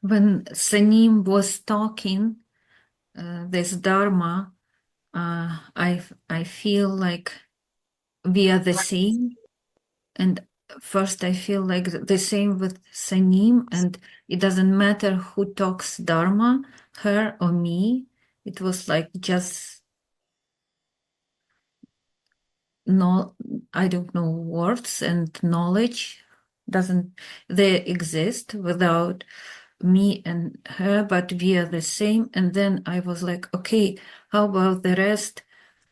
When Sanim was talking this Dharma, I feel like we are the same. And first, I feel like the same with Sanim, and it doesn't matter who talks Dharma, her or me. It was like just no, I don't know, words and knowledge doesn't they exist without me and her, but we are the same. And then I was like, okay, how about the rest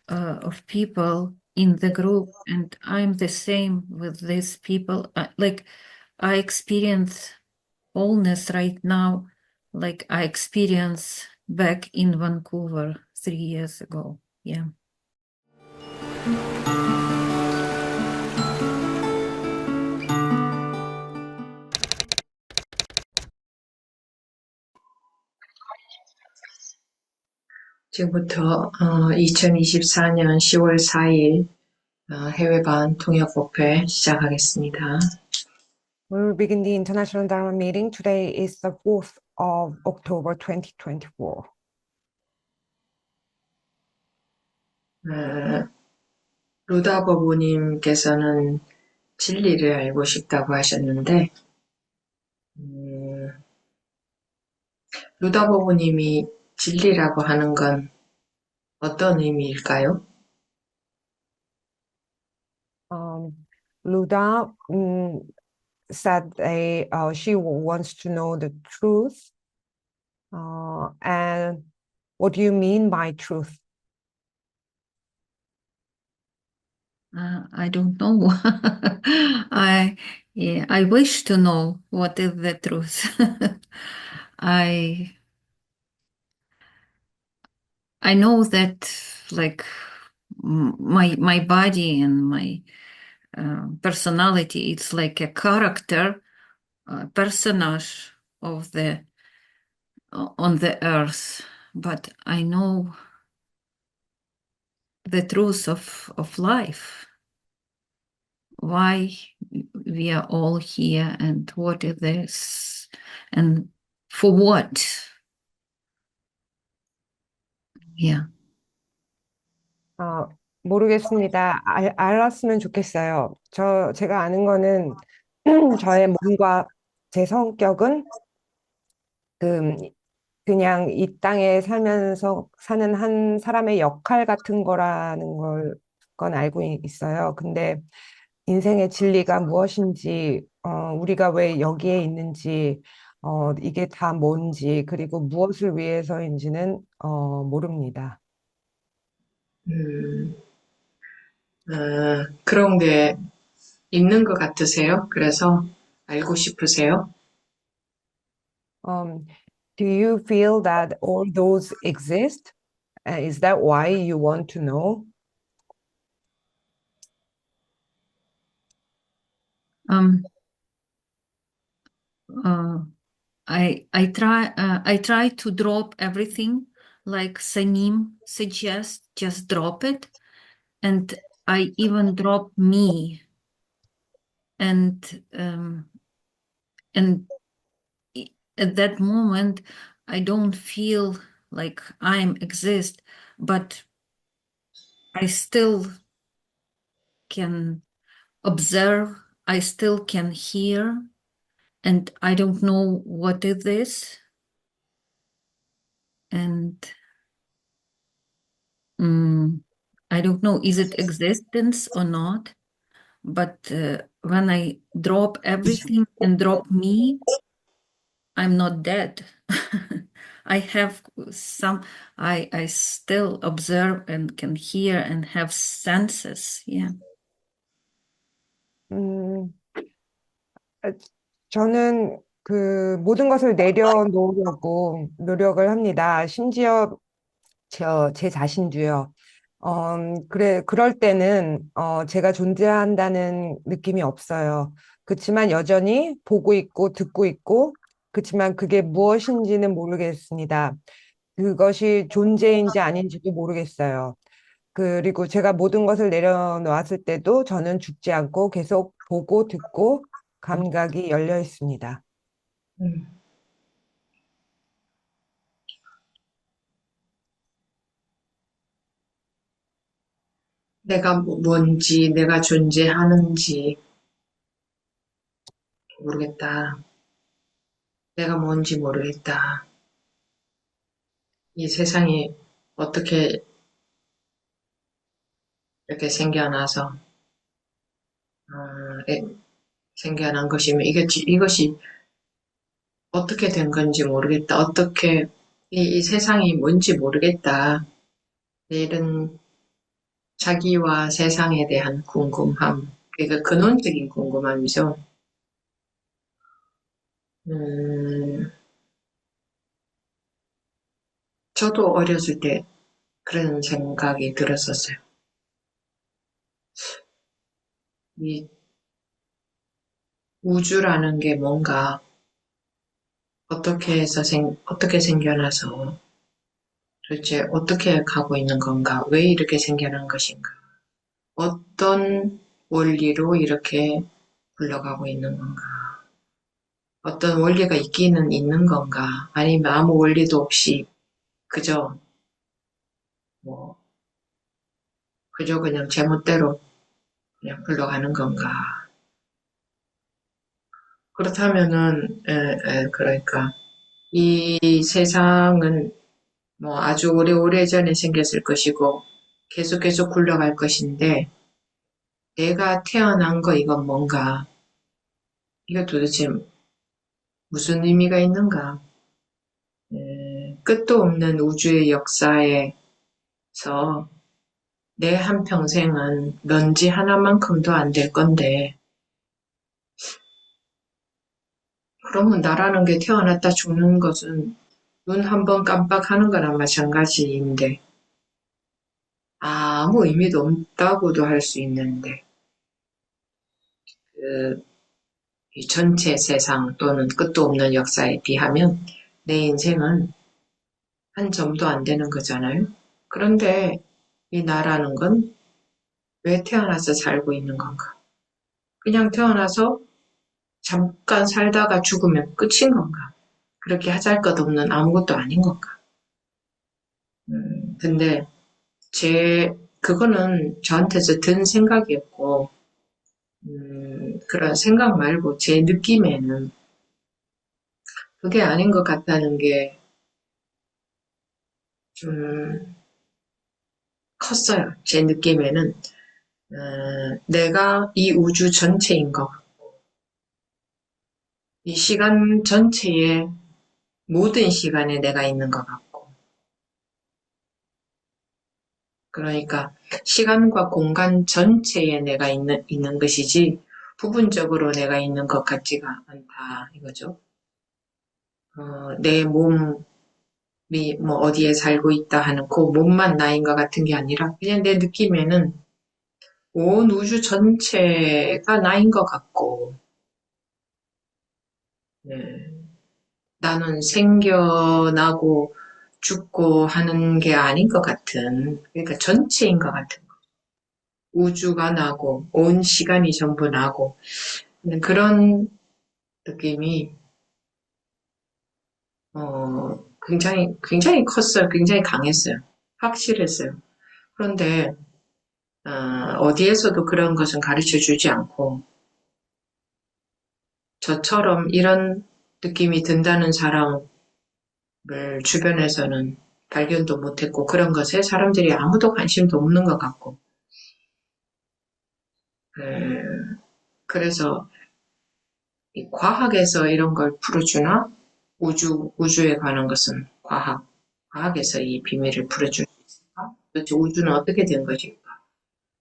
of people in the group? And I'm the same with these people. Like I experience wholeness right now, like I experienced back in Vancouver 3 years ago. Yeah. 지금부터 2024년 10월 4일 해외반 통역법회 시작하겠습니다. We will begin the International Dharma meeting. Today is the 4th of October 2024. 루다 법우님께서는 진리를 알고 싶다고 하셨는데 루다 법우님이 진리라고 하는 건 어떤 의미일까요? Luda said she wants to know the truth. And what do you mean by truth? I don't know. I wish to know what is the truth. I know that like my body and my personality, it's like a character, personage of the on the earth, but I know the truth of life. Why we are all here and what is this and for what? Yeah. 모르겠습니다. 알았으면 좋겠어요. 제가 아는 거는 저의 몸과 제 성격은 그냥 이 땅에 살면서 사는 한 사람의 역할 같은 거라는 건 알고 있어요. 근데 인생의 진리가 무엇인지, 우리가 왜 여기에 있는지, 이게 다 뭔지, 그리고 무엇을 위해서인지는 모릅니다. 그런 게 있는 것 같으세요? 그래서 알고 싶으세요? Do you feel that all those exist? Is that why you want to know? I try to drop everything like Sanim suggests, just drop it. And I even drop me. And at that moment, I don't feel like I'm exist, but I still can observe, I still can hear, and I don't know what is this. And I don't know, is it existence or not? But when I drop everything and drop me, I'm not dead. I have I still observe and can hear and have senses. Yeah. 저는 그 모든 것을 내려놓으려고 노력을 합니다. 심지어 제 자신도요. 그럴 때는 제가 존재한다는 느낌이 없어요. 그렇지만 여전히 보고 있고 듣고 있고, 그렇지만 그게 무엇인지는 모르겠습니다. 그것이 존재인지 아닌지도 모르겠어요. 그리고 제가 모든 것을 내려놓았을 때도 저는 죽지 않고 계속 보고 듣고 감각이 열려 있습니다. 내가 뭔지, 내가 존재하는지 모르겠다. 내가 뭔지 모르겠다. 이 세상이 어떻게 이렇게 생겨나서, 생겨난 것이면 이것이 어떻게 된 건지 모르겠다. 어떻게, 이 세상이 뭔지 모르겠다. 이런 자기와 세상에 대한 궁금함. 그러니까 근원적인 궁금함이죠. 음, 저도 어렸을 때 그런 생각이 들었었어요. 이 우주라는 게 뭔가 어떻게 생겨나서 도대체 어떻게 가고 있는 건가? 왜 이렇게 생겨난 것인가? 어떤 원리로 이렇게 굴러가고 있는 건가? 어떤 원리가 있기는 있는 건가? 아니면 아무 원리도 없이 그저 뭐 그저 그냥 제멋대로 그냥 굴러가는 건가? 그렇다면은 그러니까 이 세상은 뭐 아주 오래오래 전에 생겼을 것이고 계속 굴러갈 것인데 내가 태어난 거 이건 뭔가? 이거 도대체 무슨 의미가 있는가? 끝도 없는 우주의 역사에서 내 한평생은 먼지 하나만큼도 안 될 건데 그러면 나라는 게 태어났다 죽는 것은 눈 한 번 깜빡하는 거나 마찬가지인데 아무 의미도 없다고도 할 수 있는데 그, 이 전체 세상 또는 끝도 없는 역사에 비하면 내 인생은 한 점도 안 되는 거잖아요. 그런데 이 나라는 건 왜 태어나서 살고 있는 건가? 그냥 태어나서 잠깐 살다가 죽으면 끝인 건가? 그렇게 하잘것없는 아무것도 아닌 건가? 근데 그거는 저한테서 든 생각이었고, 그런 생각 말고 제 느낌에는 그게 아닌 것 같다는 게 좀 컸어요. 제 느낌에는, 내가 이 우주 전체인 것, 이 시간 전체에 모든 시간에 내가 있는 것 같고, 그러니까 시간과 공간 전체에 내가 있는 것이지, 부분적으로 내가 있는 것 같지가 않다, 이거죠. 내 몸이 뭐 어디에 살고 있다 하는 그 몸만 나인 것 같은 게 아니라, 그냥 내 느낌에는 온 우주 전체가 나인 것 같고, 네. 나는 생겨나고 죽고 하는 게 아닌 것 같은, 그러니까 전체인 것 같은. 우주가 나고, 온 시간이 전부 나고, 그런 느낌이, 굉장히 컸어요. 굉장히 강했어요. 확실했어요. 그런데, 어디에서도 그런 것은 가르쳐 주지 않고, 저처럼 이런 느낌이 든다는 사람을 주변에서는 발견도 못했고, 그런 것에 사람들이 아무도 관심도 없는 것 같고, 그래서 과학에서 이런 걸 풀어주나? 우주에 관한 것은 과학에서 이 비밀을 풀어줄 수 있을까? 도대체 우주는 어떻게 된 것일까?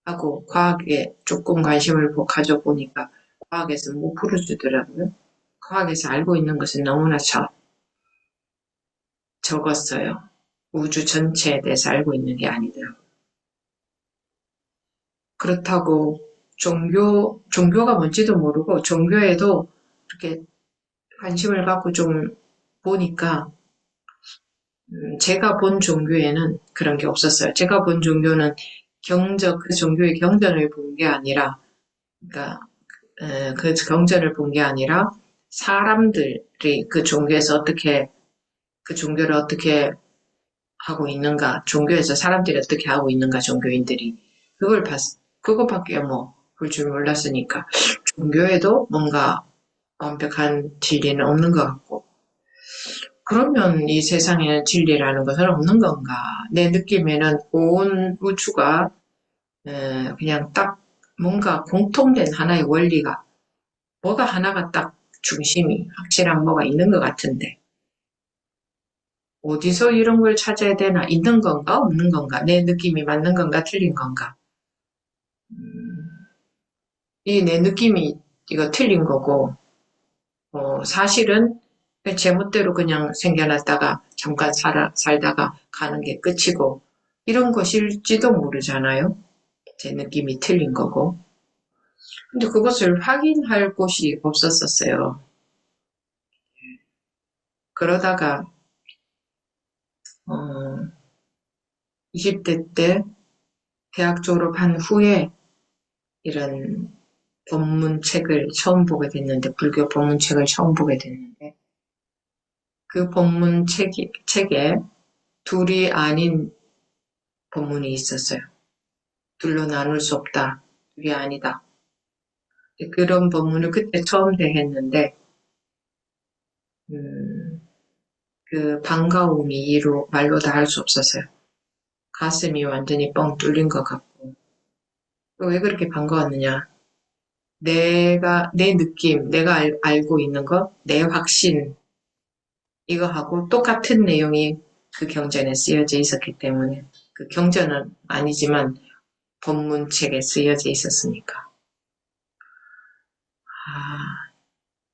하고 과학에 조금 관심을 가져보니까 과학에서 못 풀어주더라고요. 과학에서 알고 있는 것은 너무나 적었어요. 우주 전체에 대해서 알고 있는 게 아니더라고요. 그렇다고 종교가 뭔지도 모르고 종교에도 이렇게 관심을 갖고 좀 보니까 제가 본 종교에는 그런 게 없었어요. 제가 본 종교는 그 종교의 경전을 본 게 아니라, 그러니까 그 경전을 본 게 아니라 사람들이 그 종교를 어떻게 하고 있는가, 종교에서 사람들이 어떻게 하고 있는가, 종교인들이 그거밖에 뭐, 볼 줄 몰랐으니까. 종교에도 뭔가 완벽한 진리는 없는 것 같고. 그러면 이 세상에는 진리라는 것은 없는 건가? 내 느낌에는 온 우주가 그냥 딱 뭔가 공통된 하나의 원리가, 뭐가 하나가 딱 중심이 확실한 뭐가 있는 것 같은데, 어디서 이런 걸 찾아야 되나? 있는 건가? 없는 건가? 내 느낌이 맞는 건가? 틀린 건가? 이 내 느낌이 이거 틀린 거고, 사실은 제멋대로 그냥 생겨났다가 잠깐 살다가 가는 게 끝이고, 이런 것일지도 모르잖아요. 제 느낌이 틀린 거고. 근데 그것을 확인할 곳이 없었었어요. 그러다가, 20대 때 대학 졸업한 후에 이런 법문책을 처음 보게 됐는데, 불교 법문책을 처음 보게 됐는데, 그 책에 둘이 아닌 법문이 있었어요. 둘로 나눌 수 없다. 둘이 아니다. 그런 법문을 그때 처음 대했는데, 그 반가움이 말로 다 할 수 없었어요. 가슴이 완전히 뻥 뚫린 것 같고. 왜 그렇게 반가웠느냐? 내 느낌, 내가 알고 있는 것, 내 확신, 이거하고 똑같은 내용이 그 경전에 쓰여져 있었기 때문에, 그 경전은 아니지만 법문책에 쓰여져 있었으니까. 아,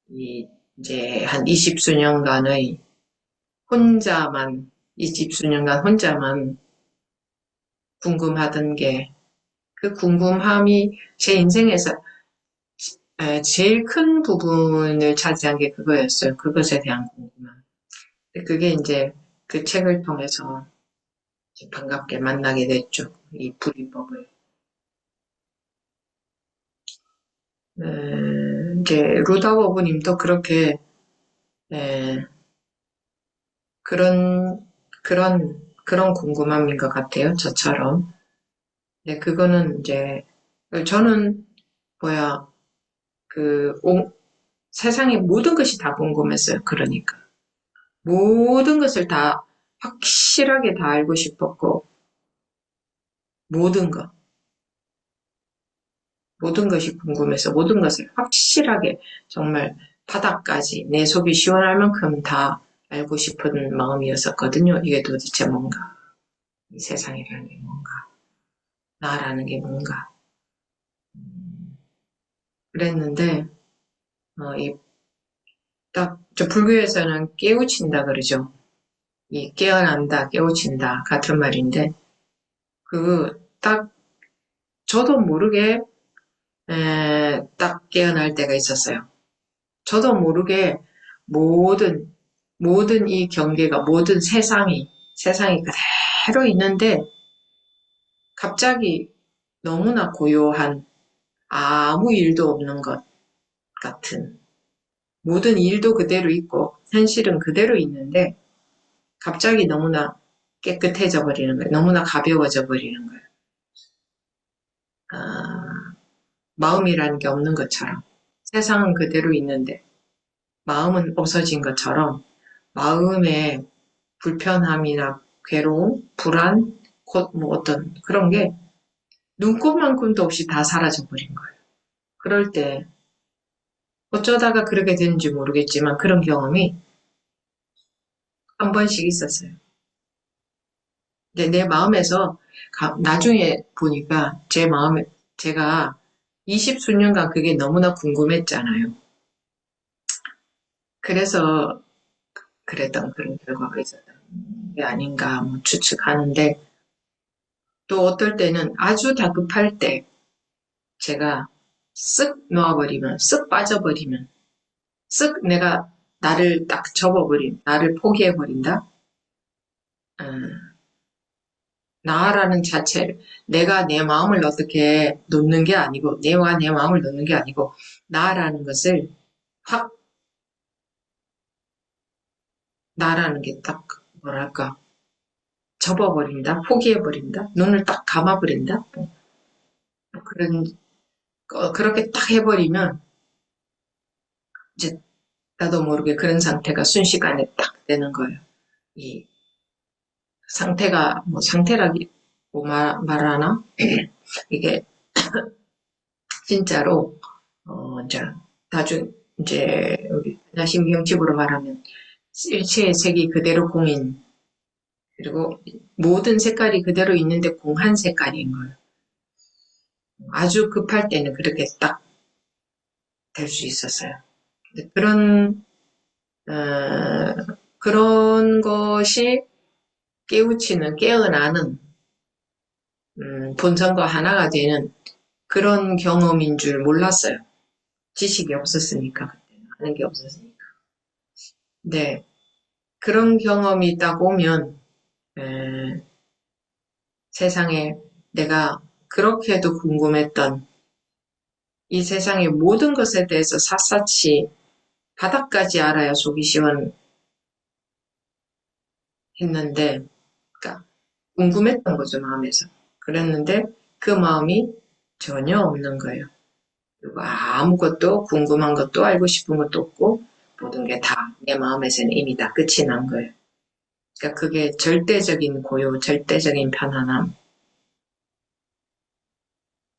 이제 한 20수년간의 혼자만, 20수년간 혼자만 궁금하던 게, 그 궁금함이 제 인생에서 제일 큰 부분을 차지한 게 그거였어요. 그것에 대한 궁금함. 그게 이제 그 책을 통해서 반갑게 만나게 됐죠. 이 불이법을. 이제 루다버브님도 그렇게 그런 그런 궁금함인 것 같아요. 저처럼. 네, 그거는 이제 저는 뭐야 그 세상의 모든 것이 다 궁금했어요. 그러니까 모든 것을 다 확실하게 다 알고 싶었고 모든 것 모든 것이 궁금해서 모든 것을 확실하게 정말 바닥까지 내 속이 시원할 만큼 다 알고 싶은 마음이었었거든요. 이게 도대체 뭔가 이 세상이라는 게 뭔가 나라는 게 뭔가 그랬는데 저 불교에서는 깨우친다 그러죠. 이 깨어난다, 깨우친다 같은 말인데 딱 저도 모르게 딱 깨어날 때가 있었어요. 저도 모르게 모든 이 경계가 모든 세상이 그대로 있는데 갑자기 너무나 고요한 아무 일도 없는 것 같은 모든 일도 그대로 있고 현실은 그대로 있는데 갑자기 너무나 깨끗해져 버리는 거예요. 너무나 가벼워져 버리는 거예요. 마음이라는 게 없는 것처럼 세상은 그대로 있는데 마음은 없어진 것처럼 마음의 불편함이나 괴로움, 불안, 뭐 어떤 그런 게 눈꼽만큼도 없이 다 사라져 버린 거예요. 그럴 때 어쩌다가 그렇게 되는지 모르겠지만 그런 경험이 한 번씩 있었어요. 근데 내 마음에서 나중에 보니까 제가 20수년간 그게 너무나 궁금했잖아요. 그래서 그랬던 그런 결과가 있었던 게 아닌가 뭐 추측하는데 또 어떨 때는 아주 다급할 때 제가 쓱 놓아버리면 쓱 빠져버리면 쓱 내가 나를 딱 접어버린 나를 포기해버린다. 나라는 자체를 내가 내 마음을 어떻게 놓는 게 아니고 내가 내 마음을 놓는 게 아니고 나라는 것을 확 나라는 게 딱 뭐랄까 접어버린다 포기해버린다 눈을 딱 감아버린다 그렇게 딱 해버리면 이제 나도 모르게 그런 상태가 순식간에 딱 되는 거예요. 이 상태가 뭐 상태라고 말하나? 이게 진짜로 이제 나중 이제 우리 신경집으로 말하면 일체의 색이 그대로 공인 그리고 모든 색깔이 그대로 있는데 공한 색깔인 거예요. 아주 급할 때는 그렇게 딱 될 수 있었어요. 근데 그런 것이 깨어나는 본성과 하나가 되는 그런 경험인 줄 몰랐어요. 지식이 없었으니까 그때는 아는 게 없었으니까. 네, 그런 경험이 딱 오면 세상에 내가 그렇게도 궁금했던 이 세상의 모든 것에 대해서 샅샅이 바닥까지 알아야 속이 시원했는데, 그러니까 궁금했던 거죠 마음에서. 그랬는데 그 마음이 전혀 없는 거예요. 그리고 아무것도 궁금한 것도 알고 싶은 것도 없고 모든 게 다 내 마음에서는 이미 다 끝이 난 거예요. 그러니까 그게 절대적인 고요, 절대적인 편안함.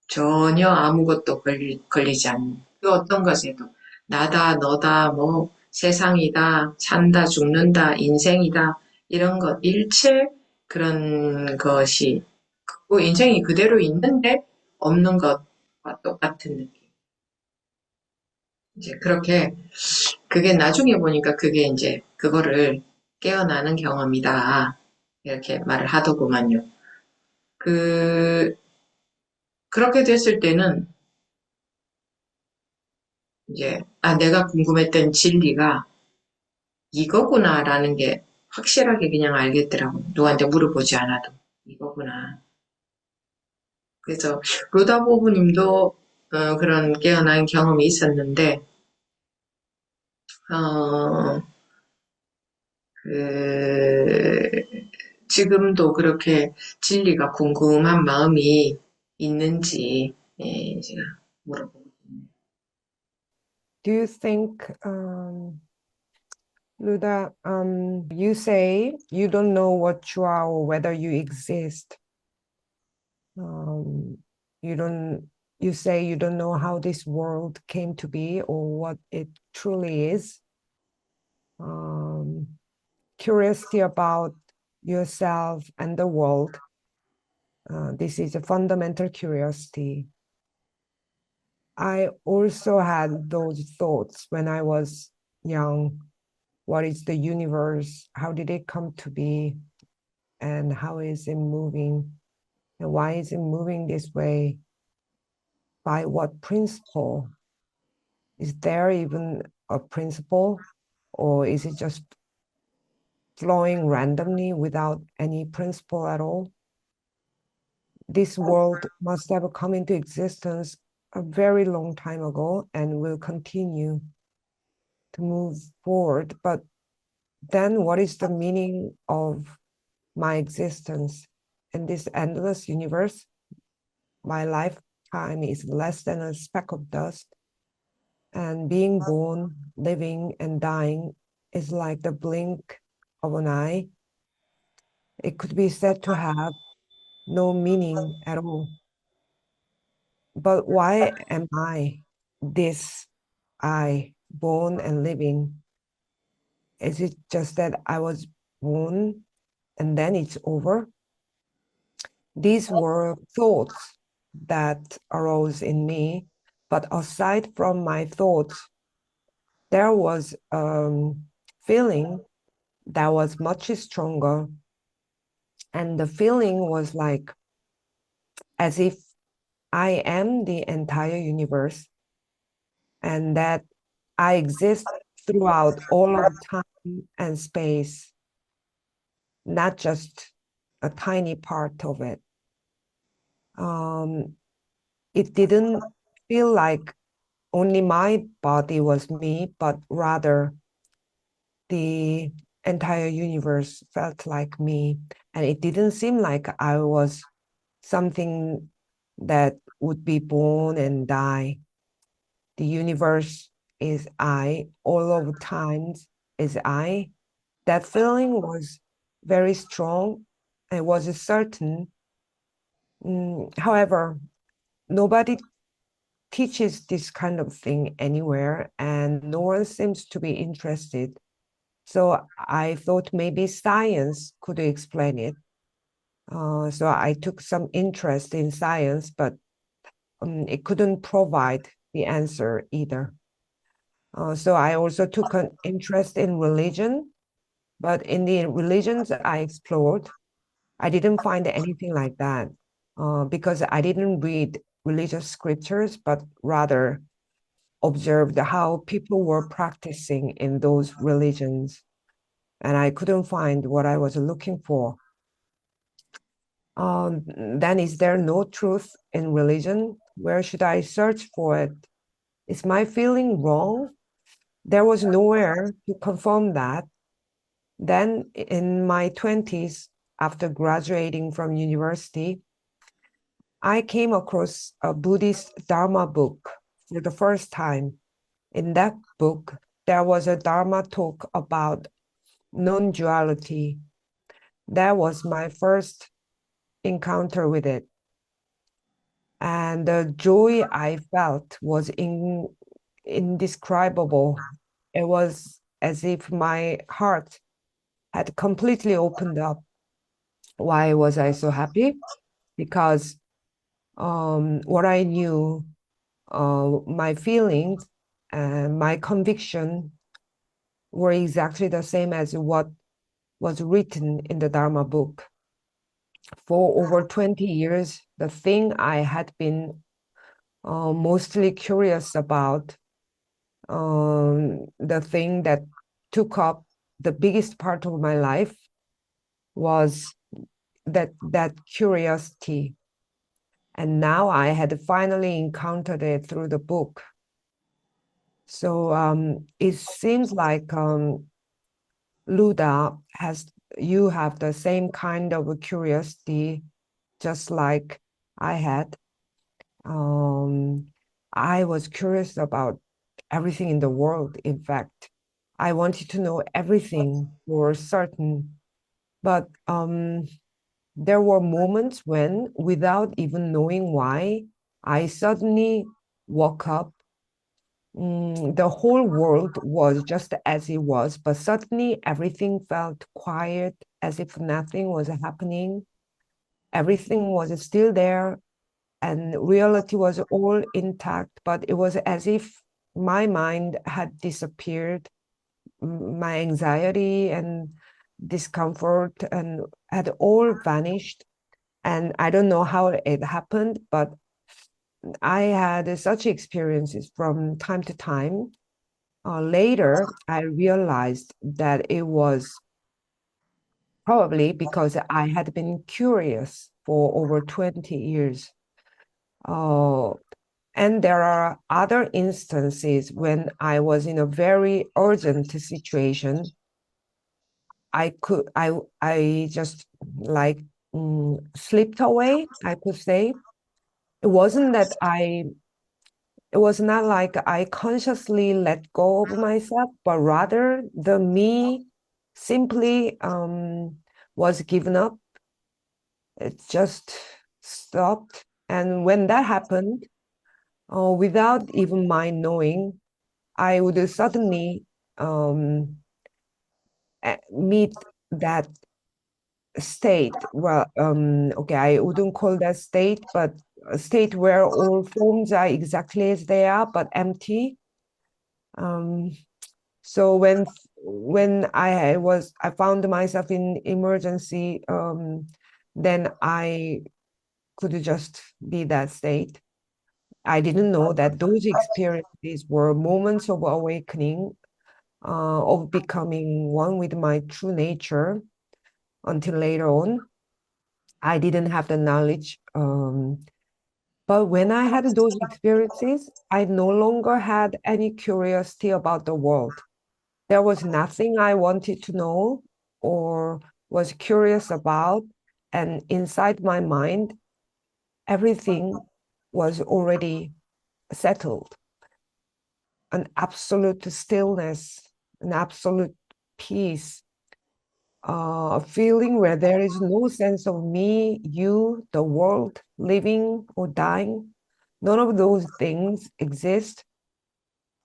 전혀 아무것도 걸리지 않는 그 어떤 것에도 나다, 너다, 뭐 세상이다, 산다, 죽는다, 인생이다 이런 것 일체 그런 것이 그 인생이 그대로 있는데 없는 것과 똑같은 느낌. 이제 그렇게 그게 나중에 보니까 그게 이제 그거를 깨어나는 경험이다 이렇게 말을 하더구만요. 그렇게 됐을 때는 이제 내가 궁금했던 진리가 이거구나라는 게 확실하게 그냥 알겠더라고. 누구한테 물어보지 않아도 이거구나. 그래서 루다보부님도 그런 깨어난 경험이 있었는데 어, 그 지금도 그렇게 진리가 궁금한 마음이 있는지 제가 물어보고 있네요. Do you think, Luda, you say you don't know what you are or whether you exist. You don't, you say you don't know how this world came to be or what it truly is. Curiosity about yourself and the world. This is a fundamental curiosity. I also had those thoughts when I was young. What is the universe? How did it come to be? And how is it moving? And why is it moving this way? By what principle? Is there even a principle? Or is it just flowing randomly without any principle at all? This world must have come into existence a very long time ago and will continue to move forward. But then what is the meaning of my existence in this endless universe? My lifetime is less than a speck of dust. And being born, living, and dying is like the blink of an eye. It could be said to have no meaning at all. But why am I this I, born and living? Is it just that I was born and then it's over? These were thoughts that arose in me, but aside from my thoughts, there was a feeling that was much stronger. And the feeling was like as if I am the entire universe and that I exist throughout all of time and space, not just a tiny part of it. It didn't feel like only my body was me, but rather the entire universe felt like me. And it didn't seem like I was something that would be born and die. The universe is I, all of times is I. That feeling was very strong. It was certain. However, nobody teaches this kind of thing anywhere, and no one seems to be interested. So I thought maybe science could explain it. So I took some interest in science, but it couldn't provide the answer either. So I also took an interest in religion, but in the religions I explored, I didn't find anything like that because I didn't read religious scriptures, but rather observed how people were practicing in those religions. And I couldn't find what I was looking for. Then is there no truth in religion? Where should I search for it? Is my feeling wrong? There was nowhere to confirm that. Then in my 20s, after graduating from university, I came across a Buddhist Dharma book for the first time. In that book, there was a Dharma talk about non-duality. That was my first encounter with it. And the joy I felt was indescribable. It was as if my heart had completely opened up. Why was I so happy? Because what I knew, my feelings, and my conviction were exactly the same as what was written in the Dharma book. For over 20 years, the thing I had been mostly curious about, the thing that took up the biggest part of my life was that curiosity. And now I had finally encountered it through the book. So it seems like Luda you have the same kind of a curiosity, just like I had. I was curious about everything in the world. In fact, I wanted to know everything for certain. But there were moments when, without even knowing why, I suddenly woke up. The whole world was just as it was, but suddenly everything felt quiet, as if nothing was happening. Everything was still there, and reality was all intact, but it was as if my mind had disappeared. My anxiety and discomfort and had all vanished. And I don't know how it happened, but I had such experiences from time to time. Later, I realized that it was probably because I had been curious for over 20 years. Uh, and there are other instances when I was in a very urgent situation. I just like slipped away, I could say. It wasn't that it was not like I consciously let go of myself, but rather the me simply was given up. It just stopped. And when that happened, without even my knowing, I would suddenly meet that state. Well, okay, I wouldn't call that state, but a state where all forms are exactly as they are, but empty. Um, so when I found myself in emergency, then I could just be that state. I didn't know that those experiences were moments of awakening, of becoming one with my true nature. Until later on, I didn't have the knowledge. But when I had those experiences, I no longer had any curiosity about the world. There was nothing I wanted to know or was curious about. And inside my mind, everything was already settled. An absolute stillness, an absolute peace, a feeling where there is no sense of me, you, the world, living or dying. None of those things exist.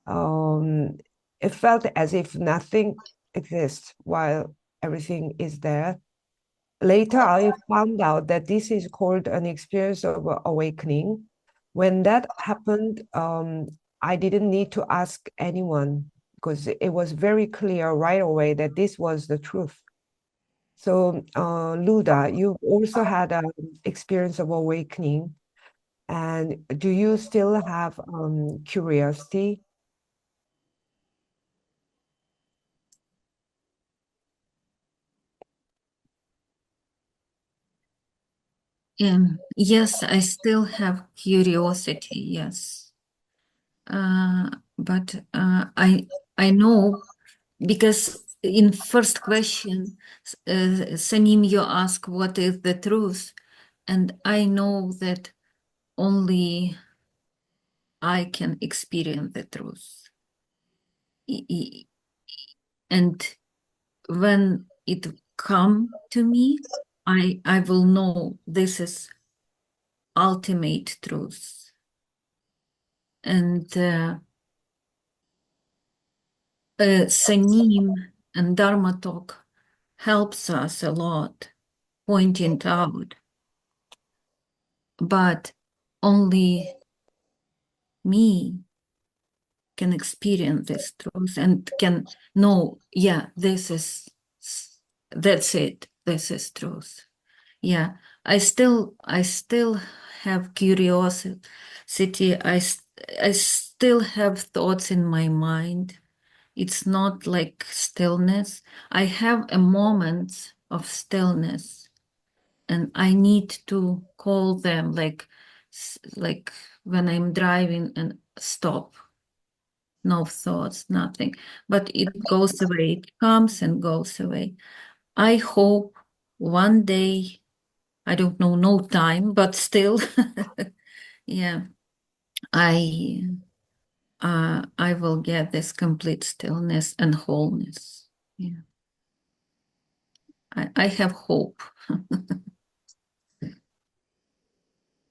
Um, it felt as if nothing exists while everything is there. Later, I found out that this is called an experience of awakening. When that happened, I didn't need to ask anyone because it was very clear right away that this was the truth. So, Luda, you also had an experience of awakening. And do you still have curiosity? Yes, I still have curiosity, yes. But I know because in first question, Sanim, you ask what is the truth, and I know that only I can experience the truth. And when it come to me, I will know this is ultimate truth. And Sanim and Dharma talk helps us a lot, pointing out, but only me can experience this truth and can know, yeah, that's it, this is truth. Yeah, I still have curiosity. I still have thoughts in my mind. It's not like stillness. I have a moment of stillness, and I need to call them like when I'm driving and stop. No thoughts, nothing. But it goes away. It comes and goes away. I hope one day, I don't know, no time, but still, yeah, I I will get this complete stillness and wholeness. Yeah, I have hope.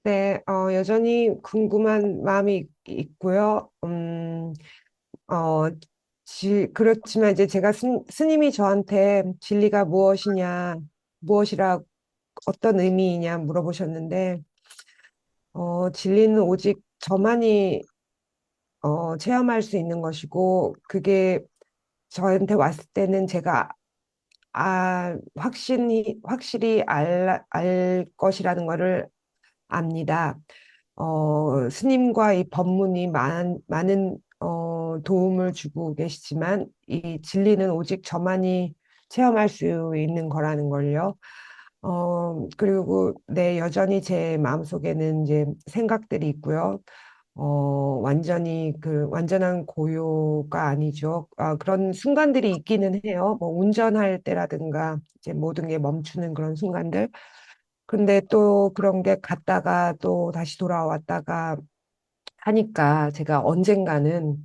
네, 여전히 궁금한 마음이 있고요. 어, 그렇지만 이제 제가 스님이 저한테 진리가 무엇이냐, 무엇이라 어떤 의미이냐 물어보셨는데, 진리는 오직 저만이 체험할 수 있는 것이고, 그게 저한테 왔을 때는 제가 확실히 알 것이라는 거를 압니다. 스님과 이 법문이 많은 도움을 주고 계시지만 이 진리는 오직 저만이 체험할 수 있는 거라는 걸요. 그리고 네, 여전히 제 마음속에는 이제 생각들이 있고요. 완전히 완전한 고요가 아니죠. 그런 순간들이 있기는 해요. 뭐 운전할 때라든가 이제 모든 게 멈추는 그런 순간들. 근데 또 그런 게 갔다가 또 다시 돌아왔다가 하니까 제가 언젠가는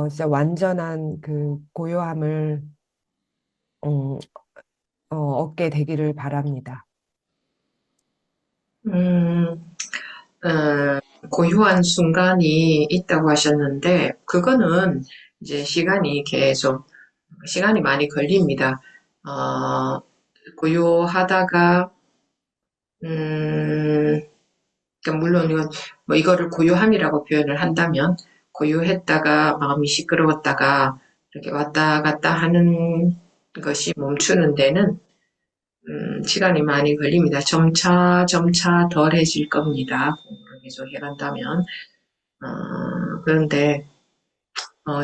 진짜 완전한 그 고요함을 음, 얻게 되기를 바랍니다. 음, 고요한 순간이 있다고 하셨는데, 그거는 이제 시간이 많이 걸립니다. 어, 고요하다가, 그러니까 물론 뭐 이거를 고요함이라고 표현을 한다면, 고요했다가 마음이 시끄러웠다가 이렇게 왔다 갔다 하는 것이 멈추는 데는 시간이 많이 걸립니다. 점차 덜해질 겁니다. 공부를 계속 해간다면. 그런데,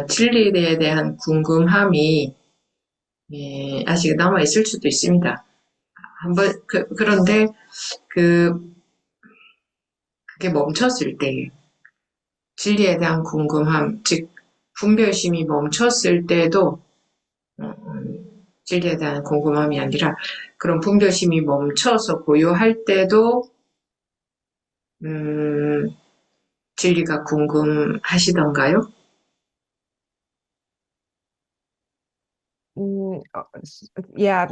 진리에 대한 궁금함이, 아직 남아있을 수도 있습니다. 그런데, 그, 그게 멈췄을 때, 진리에 대한 궁금함, 즉, 분별심이 멈췄을 때도, 진리에 대한 궁금함이 아니라, 그런 분별심이 멈춰서 고요할 때도 진리가 궁금하시던가요? Yeah,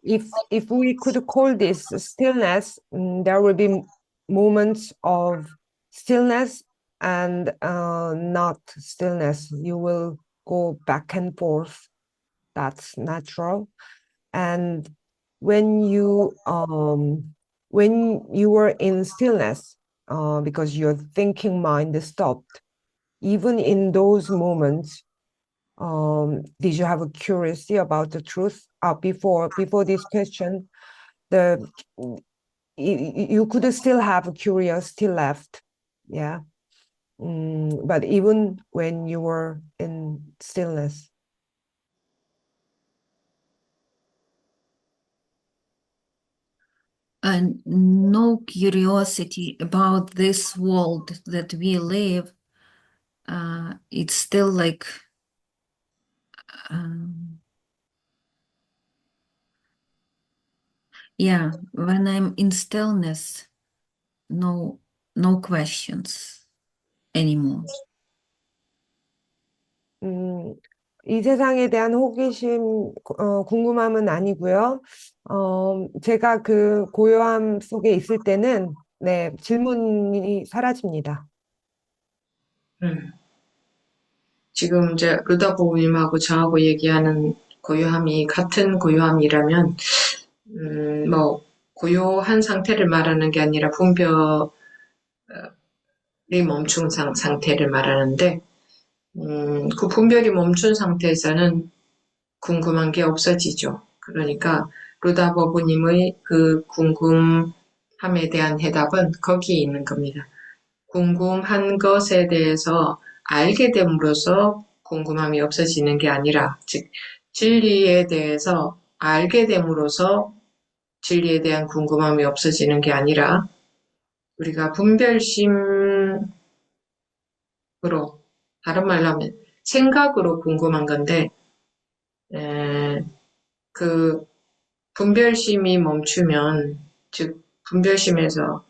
if we could call this stillness, there will be moments of stillness and not stillness. You will go back and forth. That's natural. And when you were in stillness, because your thinking mind stopped, even in those moments, did you have a curiosity about the truth? Before this question, the you could still have a curiosity left, yeah. But even when you were in stillness. And no curiosity about this world that we live. It's still like yeah, when I'm in stillness, no questions anymore. 이 세상에 대한 호기심, 궁금함은 아니고요. 제가 그 고요함 속에 있을 때는, 네, 질문이 사라집니다. 지금 이제 루다보님하고 저하고 얘기하는 고요함이 같은 고요함이라면, 뭐, 고요한 상태를 말하는 게 아니라 분별이 멈춘 상태를 말하는데, 그 분별이 멈춘 상태에서는 궁금한 게 없어지죠. 그러니까 루다버브님의 그 궁금함에 대한 해답은 거기에 있는 겁니다. 궁금한 것에 대해서 알게 됨으로써 궁금함이 없어지는 게 아니라, 즉 진리에 대해서 알게 됨으로써 진리에 대한 궁금함이 없어지는 게 아니라 우리가 분별심으로, 다른 말로 하면 생각으로 궁금한 건데, 그 분별심이 멈추면, 즉 분별심에서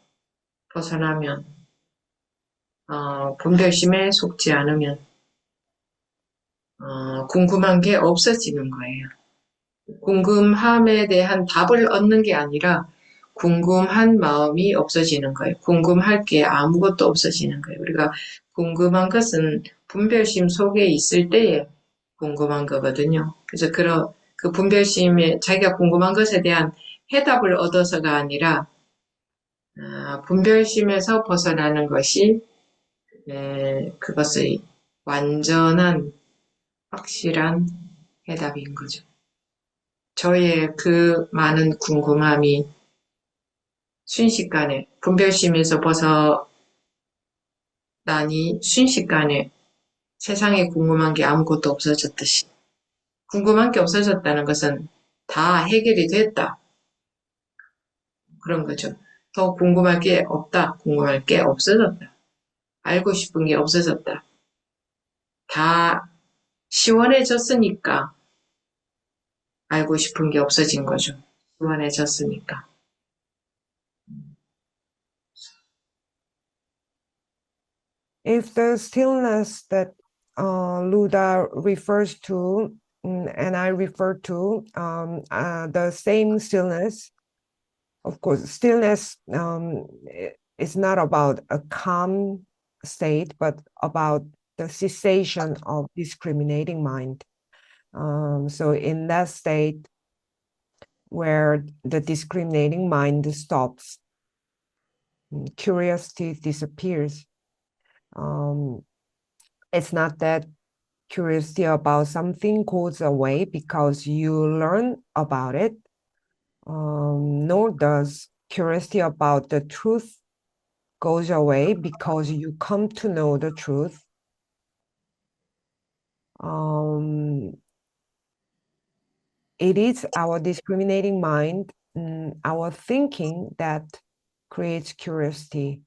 벗어나면, 분별심에 속지 않으면 궁금한 게 없어지는 거예요. 궁금함에 대한 답을 얻는 게 아니라 궁금한 마음이 없어지는 거예요. 궁금할 게 아무것도 없어지는 거예요. 우리가 궁금한 것은 분별심 속에 있을 때에 궁금한 거거든요. 그래서 그 분별심에 자기가 궁금한 것에 대한 해답을 얻어서가 아니라 분별심에서 벗어나는 것이 그것의 완전한 확실한 해답인 거죠. 저의 그 많은 궁금함이 순식간에 분별심에서 벗어나니 순식간에 세상에 궁금한 게 아무것도 없어졌듯이, 궁금한 게 없어졌다는 것은 다 해결이 됐다, 그런 거죠. 더 궁금할 게 없다, 궁금할 게 없어졌다, 알고 싶은 게 없어졌다, 다 시원해졌으니까 알고 싶은 게 없어진 거죠. 시원해졌으니까. If the stillness that Luda refers to, and I refer to, the same stillness, of course, stillness is not about a calm state, but about the cessation of discriminating mind. So in that state where the discriminating mind stops, curiosity disappears. It's not that curiosity about something goes away because you learn about it, nor does curiosity about the truth goes away because you come to know the truth. It is our discriminating mind, our thinking that creates curiosity.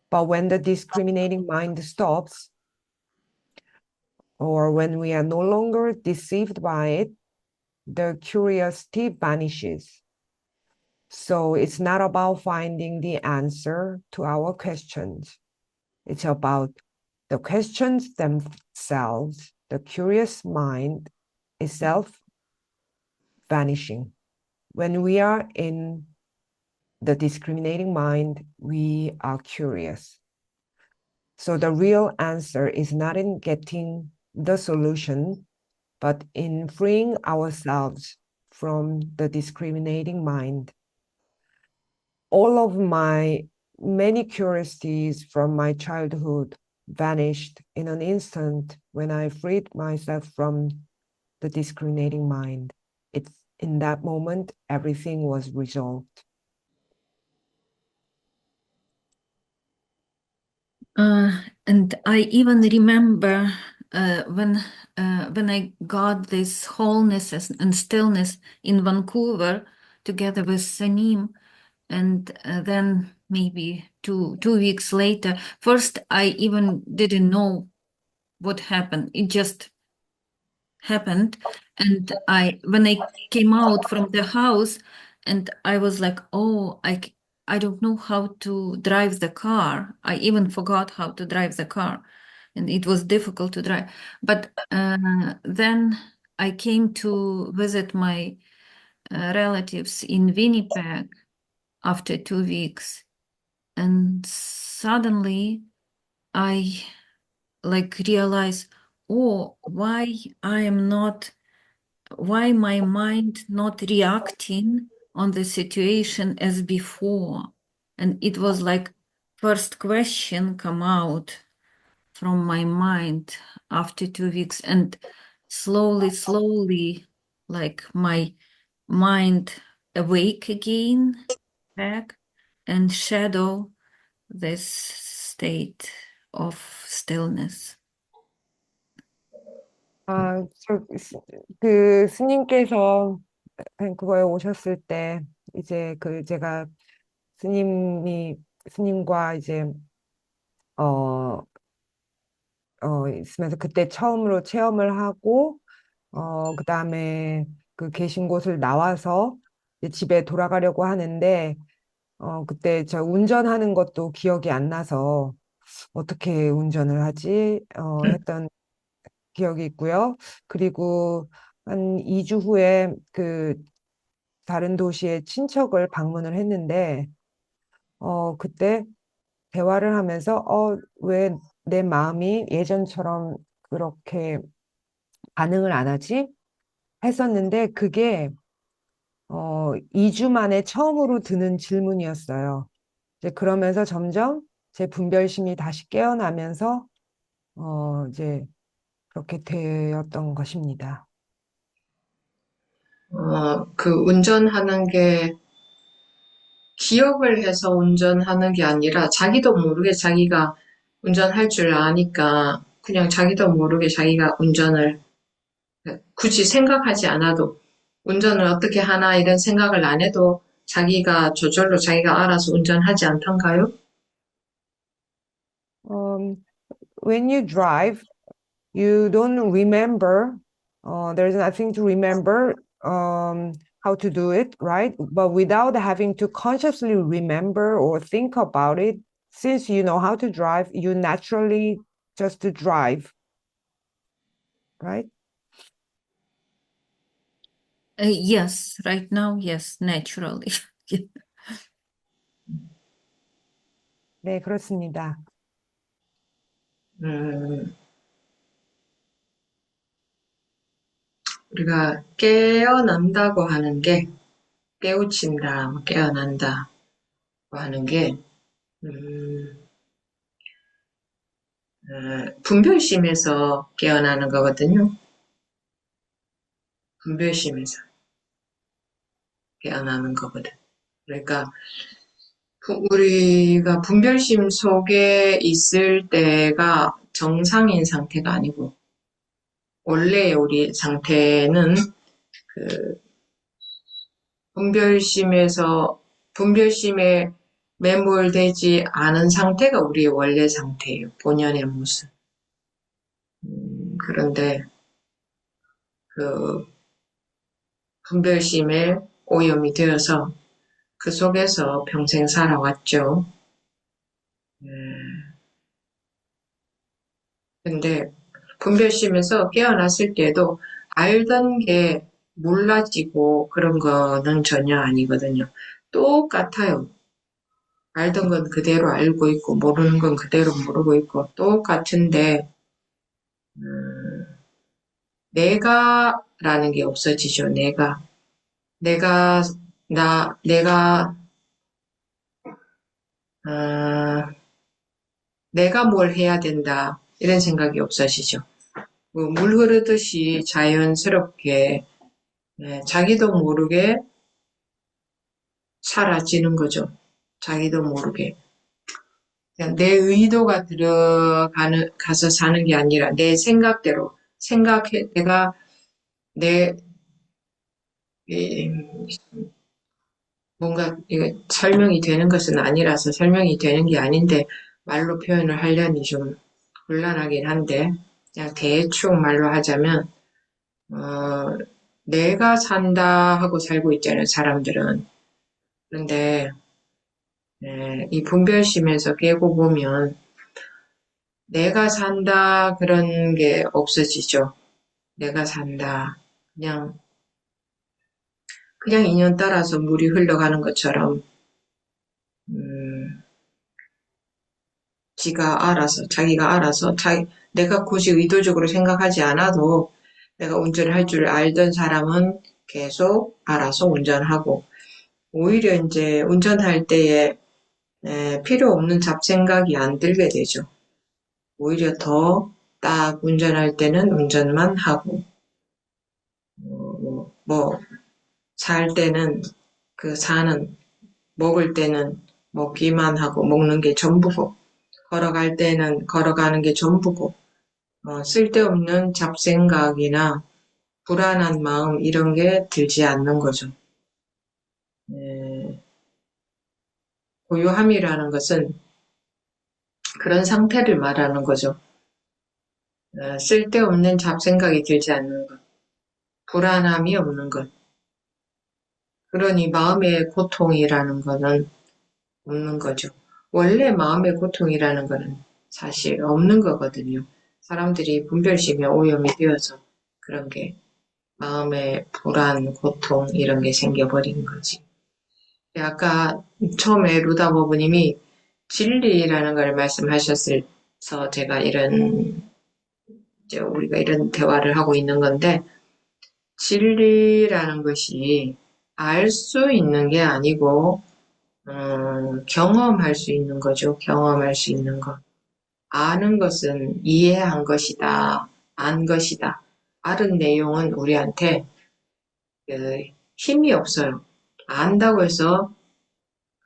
But when the discriminating mind stops, or when we are no longer deceived by it, the curiosity vanishes. So it's not about finding the answer to our questions. It's about the questions themselves, the curious mind itself vanishing. When we are in the discriminating mind, we are curious. So the real answer is not in getting the solution, but in freeing ourselves from the discriminating mind. All of my many curiosities from my childhood vanished in an instant when I freed myself from the discriminating mind. It's in that moment everything was resolved. And I even remember when I got this wholeness and stillness in Vancouver together with Sanim, and then maybe two weeks later. First, I even didn't know what happened. It just happened, and when I came out from the house, and I was like, oh, I don't know how to drive the car. I even forgot how to drive the car, and it was difficult to drive. But then I came to visit my relatives in Winnipeg after 2 weeks, and suddenly I like realize, oh, why my mind not reacting on the situation as before? And it was like first question come out from my mind after 2 weeks, and slowly, like my mind awake again back and shadow this state of stillness. 그 스님께서 밴쿠버에 오셨을 때 이제 그 제가 스님이 스님과 이제 어, 있으면서 그때 처음으로 체험을 하고 그다음에 그 계신 곳을 나와서 이제 집에 돌아가려고 하는데 그때 저 운전하는 것도 기억이 안 나서 어떻게 운전을 하지? 했던 기억이 있고요. 그리고 한 2주 후에 그 다른 도시의 친척을 방문을 했는데 그때 대화를 하면서 왜 내 마음이 예전처럼 그렇게 반응을 안 하지? 했었는데 그게 2주 만에 처음으로 드는 질문이었어요. 이제 그러면서 점점 제 분별심이 다시 깨어나면서 이제 그렇게 되었던 것입니다. 그 운전하는 게 기억을 해서 운전하는 게 아니라 자기도 모르게 자기가 운전할 줄 아니까 그냥 자기도 모르게 자기가 운전을 굳이 생각하지 않아도 운전을 어떻게 하나 이런 생각을 안 해도 자기가 저절로 자기가 알아서 운전하지 않던가요? Um, when you drive, you don't remember. There's nothing to remember how to do it, right? But without having to consciously remember or think about it, since you know how to drive, you naturally just to drive, right? Yes, right now, yes, naturally. 네, 그렇습니다. 음, 우리가 깨어난다고 하는 게 깨우친다, 뭐 깨어난다고 하는 게 분별심에서 깨어나는 거거든요. 분별심에서 깨어나는 거거든. 그러니까 우리가 분별심 속에 있을 때가 정상인 상태가 아니고 원래의 우리 상태는 그 분별심에 매몰되지 않은 상태가 우리의 원래 상태예요. 본연의 모습. 그런데 그 분별심에 오염이 되어서 그 속에서 평생 살아왔죠. 근데 분별심에서 깨어났을 때도 알던 게 몰라지고 그런 거는 전혀 아니거든요. 똑같아요. 알던 건 그대로 알고 있고 모르는 건 그대로 모르고 있고 똑같은데 내가라는 게 없어지죠. 내가 내가 어, 내가 뭘 해야 된다 이런 생각이 없어지죠. 물 흐르듯이 자연스럽게 자기도 모르게 사라지는 거죠. 자기도 모르게. 그냥 내 의도가 가서 사는 게 아니라 내 생각대로 내가 내 뭔가 이게 설명이 되는 것은 아니라서 설명이 되는 게 아닌데 말로 표현을 하려니 좀 곤란하긴 한데 그냥 대충 말로 하자면 내가 산다 하고 살고 있잖아요, 사람들은. 그런데 이 분별심에서 깨고 보면 내가 산다 그런 게 없어지죠. 내가 산다. 그냥 인연 따라서 물이 흘러가는 것처럼 자기가 알아서 내가 굳이 의도적으로 생각하지 않아도 내가 운전을 할 줄 알던 사람은 계속 알아서 운전하고 오히려 이제 운전할 때에 필요 없는 잡생각이 안 들게 되죠. 오히려 더 딱 운전할 때는 운전만 하고 살 때는 먹을 때는 먹기만 하고 먹는 게 전부고 걸어갈 때는 걸어가는 게 전부고 쓸데없는 잡생각이나 불안한 마음 이런 게 들지 않는 거죠. 고요함이라는 것은 그런 상태를 말하는 거죠. 쓸데없는 잡생각이 들지 않는 것, 불안함이 없는 것. 그러니 마음의 고통이라는 것은 없는 거죠. 원래 마음의 고통이라는 것은 사실 없는 거거든요. 사람들이 분별심에 오염이 되어서 그런 게 마음의 불안, 고통 이런 게 생겨버린 거지. 아까 처음에 루다 버부님이 진리라는 걸 말씀하셨어서 제가 우리가 이런 대화를 하고 있는 건데, 진리라는 것이 알 수 있는 게 아니고, 경험할 수 있는 거죠. 경험할 수 있는 것. 아는 것은 이해한 것이다. 안 것이다. 아는 내용은 우리한테 힘이 없어요. 안다고 해서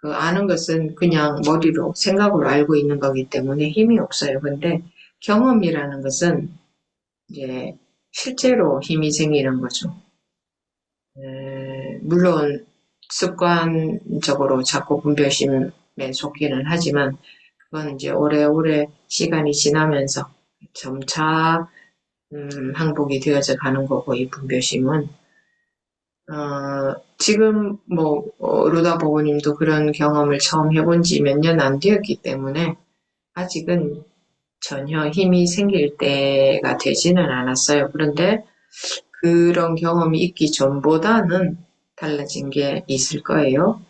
그 아는 것은 그냥 머리로 생각으로 알고 있는 거기 때문에 힘이 없어요. 근데 경험이라는 것은 이제 실제로 힘이 생기는 거죠. 물론 습관적으로 자꾸 분별심에 속기는 하지만 그건 이제 오래오래 시간이 지나면서 점차 항복이 되어져 가는 거고 이 분별심은 지금 루다 버거님도 그런 경험을 처음 해본 지 몇 년 안 되었기 때문에 아직은 전혀 힘이 생길 때가 되지는 않았어요. 그런데 그런 경험이 있기 전보다는 달라진 게 있을 거예요.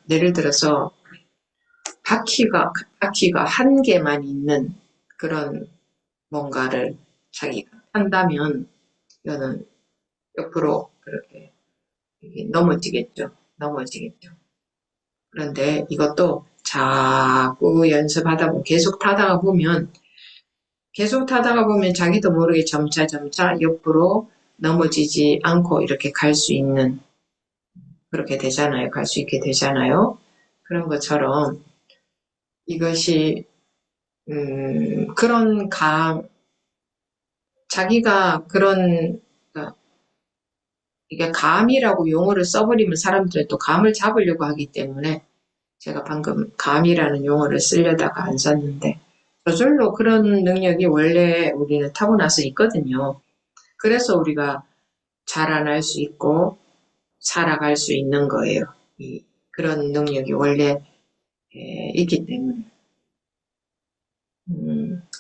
예를 들어서 바퀴가 한 개만 있는 그런 뭔가를 자기가 한다면 이거는 옆으로 그렇게 넘어지겠죠. 넘어지겠죠. 그런데 이것도 자꾸 연습하다 보면 계속 타다가 보면 자기도 모르게 점차 옆으로 넘어지지 않고 이렇게 그렇게 되잖아요. 갈 수 있게 되잖아요. 그런 것처럼 이것이 그런 자기가 그런 이게 감이라고 용어를 써버리면 사람들은 또 감을 잡으려고 하기 때문에 제가 방금 감이라는 용어를 쓰려다가 안 썼는데 저절로 그런 능력이 원래 우리는 타고나서 있거든요. 그래서 우리가 자라날 수 있고 살아갈 수 있는 거예요. 그런 능력이 원래 있기 때문에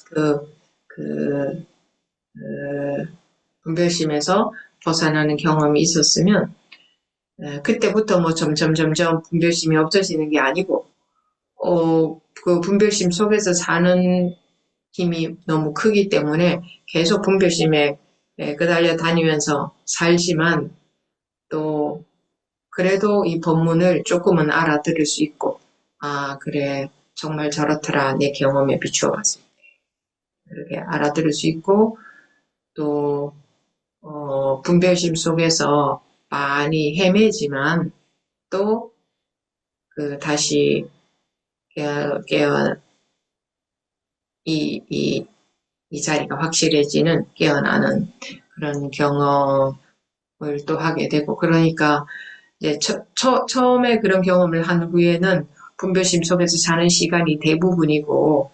그, 그, 분별심에서 벗어나는 경험이 있었으면 그때부터 뭐 점점 분별심이 없어지는 게 아니고 그 분별심 속에서 사는 힘이 너무 크기 때문에 계속 분별심에 끄달려 다니면서 살지만 또 그래도 이 법문을 조금은 알아들을 수 있고 아 그래 정말 저렇더라 내 경험에 비추어 봤을 때 그렇게 알아들을 수 있고 또 분별심 속에서 많이 헤매지만 또 다시 깨어 이 자리가 확실해지는 깨어나는 그런 경험을 또 하게 되고 그러니까 이제 처음에 그런 경험을 한 후에는 분별심 속에서 사는 시간이 대부분이고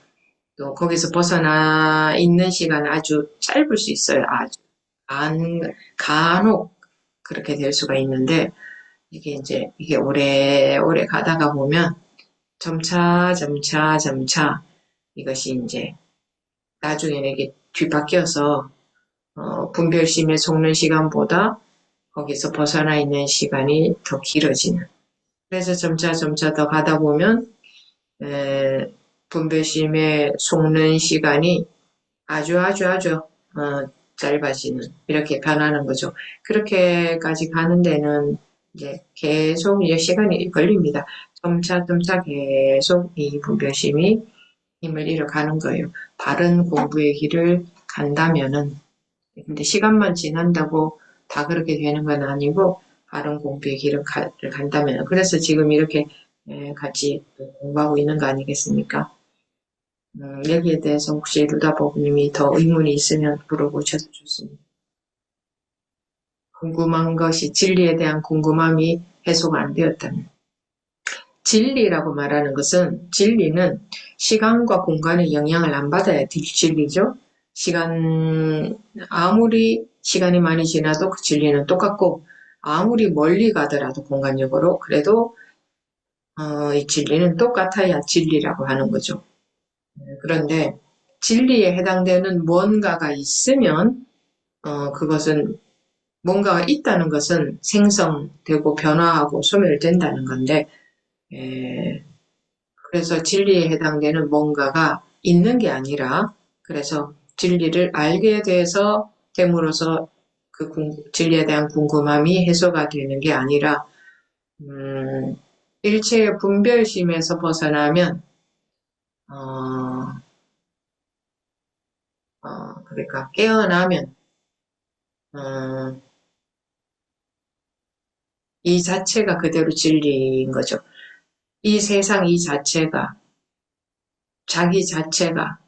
또 거기서 벗어나 있는 시간은 아주 짧을 수 있어요. 아주 간혹 그렇게 될 수가 있는데 이게 오래 가다가 보면 점차 이것이 이제 나중에는 이게 뒤바뀌어서 분별심에 속는 시간보다 거기서 벗어나 있는 시간이 더 길어지는. 그래서 점차 더 가다 보면 분별심에 속는 시간이 아주 짧아지는 이렇게 변하는 거죠. 그렇게까지 가는 데는 이제 계속 이제 시간이 걸립니다. 점차 계속 이 분별심이 힘을 잃어가는 거예요. 바른 공부의 길을 간다면은 근데 시간만 지난다고 다 그렇게 되는 건 아니고 바른 공부의 길을 간다면 그래서 지금 이렇게 같이 공부하고 있는 거 아니겠습니까? 여기에 대해서 혹시 루다버브님이 더 의문이 있으면 물어보셔도 좋습니다. 궁금한 것이 진리에 대한 궁금함이 해소가 안 되었다면 진리라고 말하는 것은 진리는 시간과 공간의 영향을 안 받아야 진리죠. 아무리 시간이 많이 지나도 그 진리는 똑같고 아무리 멀리 가더라도 공간적으로 그래도 이 진리는 똑같아야 진리라고 하는 거죠. 그런데 진리에 해당되는 뭔가가 있으면 그것은 뭔가가 있다는 것은 생성되고 변화하고 소멸된다는 건데 그래서 진리에 해당되는 뭔가가 있는 게 아니라 그래서 진리를 알게 돼서 됨으로써 그 진리에 대한 궁금함이 해소가 되는 게 아니라 일체의 분별심에서 벗어나면 그러니까 깨어나면 이 자체가 그대로 진리인 거죠. 이 세상 이 자체가 자기 자체가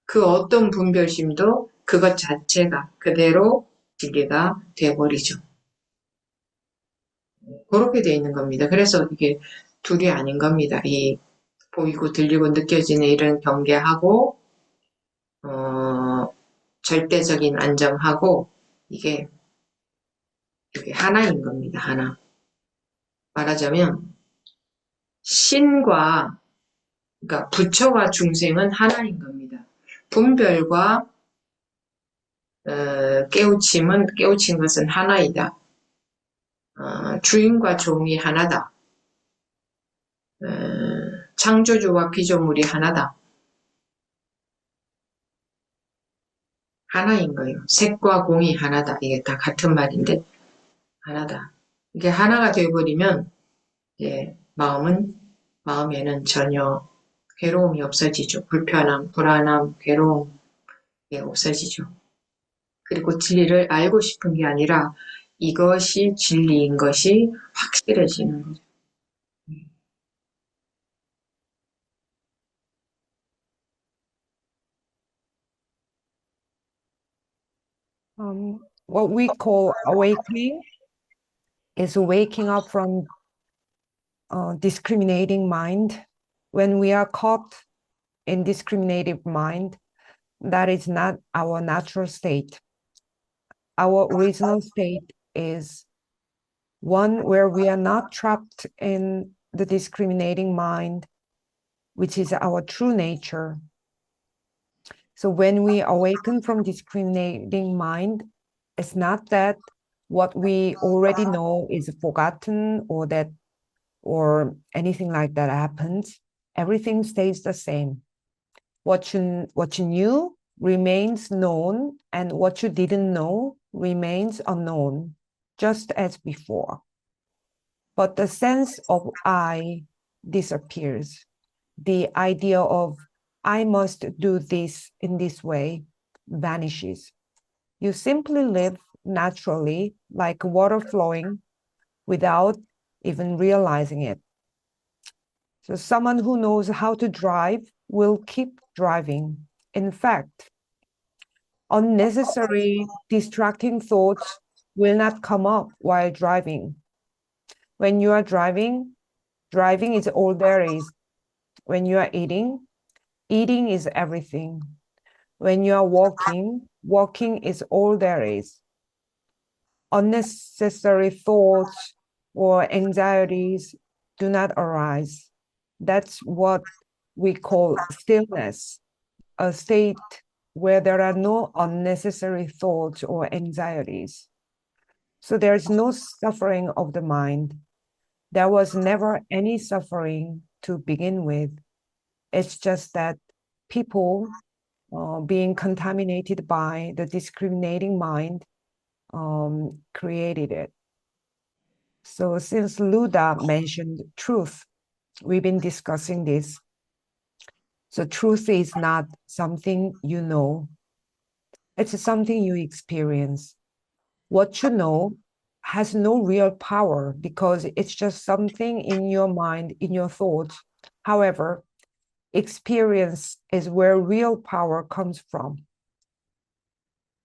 그 어떤 분별심도 그것 자체가 그대로 진리가 돼버리죠. 그렇게 돼 있는 겁니다. 그래서 이게 둘이 아닌 겁니다. 이 보이고 들리고 느껴지는 이런 경계하고 절대적인 안정하고 이게 하나인 겁니다. 하나. 말하자면 신과 그러니까 부처와 중생은 하나인 겁니다. 분별과 깨우친 것은 하나이다. 주인과 종이 하나다. 창조주와 피조물이 하나다. 하나인 거예요. 색과 공이 하나다. 이게 다 같은 말인데 하나다. 이게 하나가 되어버리면 이제 마음에는 전혀 괴로움이 없어지죠. 불편함, 불안함, 괴로움 없어지죠. 그리고 진리를 알고 싶은 게 아니라 이것이 진리인 것이 확실해지는 거죠. What we call awakening is waking up from discriminating mind. When we are caught in discriminative mind, that is not our natural state. Our original state is one where we are not trapped in the discriminating mind, which is our true nature. So when we awaken from discriminating mind, it's not that what we already know is forgotten or anything like that happens. Everything stays the same. What you knew remains known, and what you didn't know remains unknown, just as before. But the sense of I disappears. The idea of I must do this in this way vanishes. You simply live naturally, like water flowing, without even realizing it. So someone who knows how to drive will keep driving. In fact, unnecessary distracting thoughts will not come up while driving. When you are driving, driving is all there is. When you are eating, eating is everything. When you are walking, walking is all there is. Unnecessary thoughts or anxieties do not arise. That's what we call stillness, a state where there are no unnecessary thoughts or anxieties. So there's no suffering of the mind. There was never any suffering to begin with. It's just that people being contaminated by the discriminating mind created it. So since Luda mentioned truth, we've been discussing this. So truth is not something you know. It's something you experience. What you know has no real power because it's just something in your mind, in your thoughts. However, experience is where real power comes from.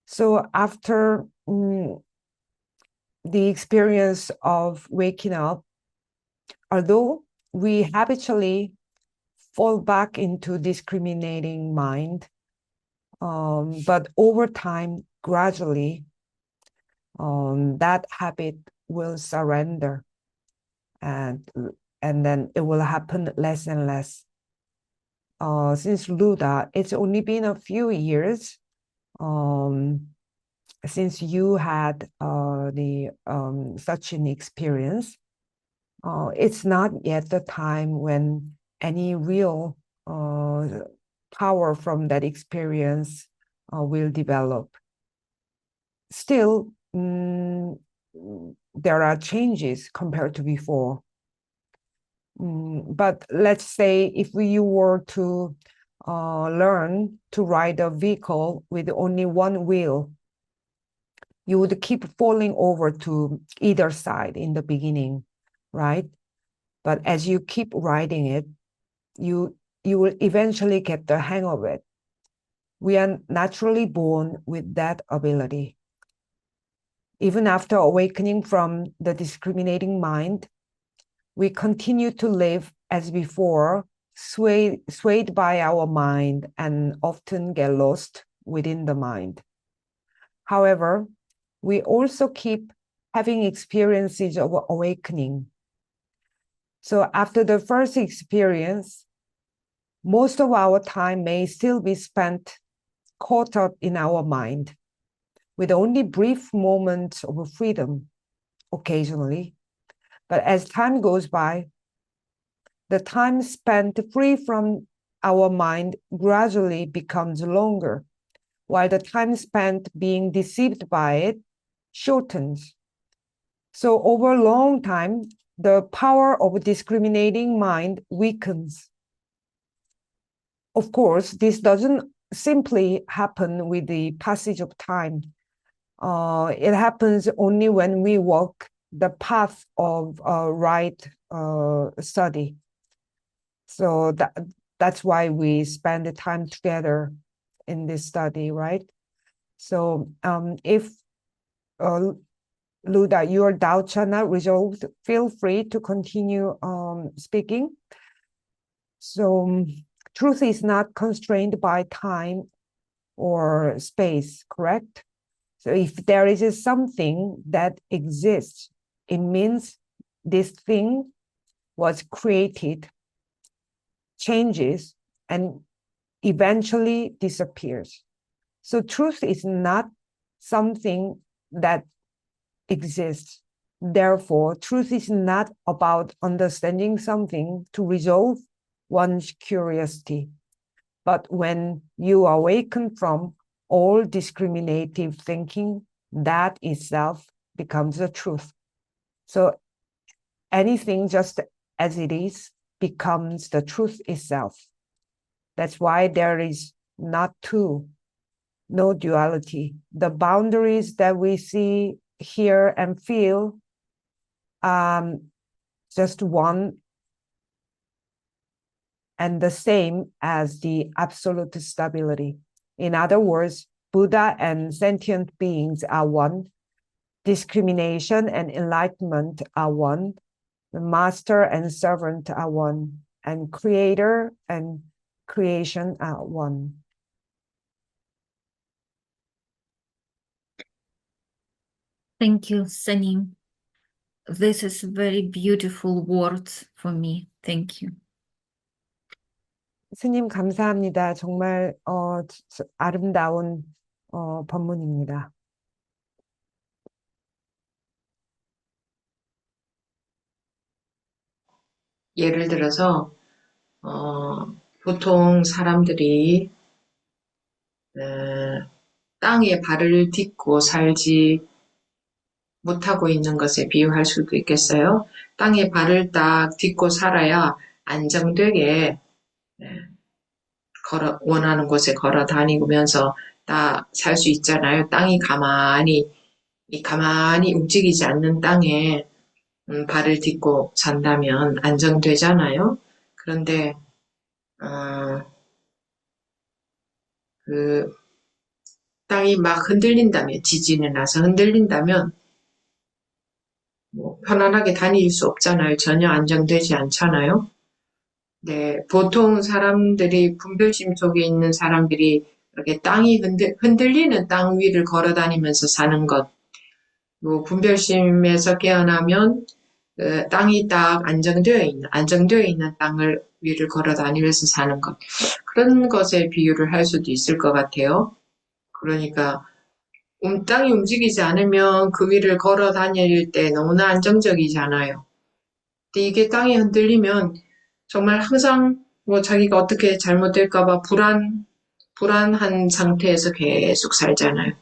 So after the experience of waking up, although we habitually fall back into discriminating mind, but over time, gradually, that habit will surrender, and then it will happen less and less. Since Luda, it's only been a few years since you had such an experience. It's not yet the time when any real power from that experience will develop. Still, there are changes compared to before. But let's say if you were to learn to ride a vehicle with only one wheel, you would keep falling over to either side in the beginning, right? But as you keep riding it, you will eventually get the hang of it. We are naturally born with that ability. Even after awakening from the discriminating mind, we continue to live as before, swayed by our mind and often get lost within the mind. However, we also keep having experiences of awakening. So after the first experience, most of our time may still be spent caught up in our mind, with only brief moments of freedom occasionally. But as time goes by, the time spent free from our mind gradually becomes longer, while the time spent being deceived by it shortens. So over a long time, the power of a discriminating mind weakens. Of course, this doesn't simply happen with the passage of time. It happens only when we walk the path of right study. So that's why we spend the time together in this study, right? So if Luda, your doubts are not resolved, feel free to continue speaking. So truth is not constrained by time or space, correct? So if there is something that exists it means this thing was created, changes, and eventually disappears. So truth is not something that exists. Therefore, truth is not about understanding something to resolve one's curiosity. But when you awaken from all discriminative thinking, that itself becomes the truth. So anything just as it is becomes the truth itself. That's why there is not two, no duality. The boundaries that we see, hear, and feel, just one and the same as the absolute stability. In other words, Buddha and sentient beings are one. Discrimination and enlightenment are one. The master and servant are one. And creator and creation are one. Thank you, Sanim. This is very beautiful words for me. Thank you. 스님 감사합니다. 정말 아름다운 법문입니다. 예를 들어서 보통 사람들이 땅에 발을 딛고 살지 못하고 있는 것에 비유할 수도 있겠어요. 땅에 발을 딱 딛고 살아야 안정되게 원하는 곳에 걸어 다니면서 딱 살 수 있잖아요. 땅이 가만히 움직이지 않는 땅에 발을 딛고 산다면 안정되잖아요. 그런데 그 땅이 막 흔들린다면, 지진이 나서 흔들린다면 뭐 편안하게 다닐 수 없잖아요. 전혀 안정되지 않잖아요. 네, 보통 사람들이 분별심 속에 있는 사람들이 이렇게 땅이 흔들리는 땅 위를 걸어 다니면서 사는 것, 뭐 분별심에서 깨어나면 땅이 딱 안정되어 있는 땅을 위를 걸어 다니면서 사는 것, 그런 것에 비유를 할 수도 있을 것 같아요. 그러니까 땅이 움직이지 않으면 그 위를 걸어 다닐 때 너무나 안정적이잖아요. 근데 이게 땅이 흔들리면 정말 항상 뭐 자기가 어떻게 잘못될까봐 불안한 상태에서 계속 살잖아요.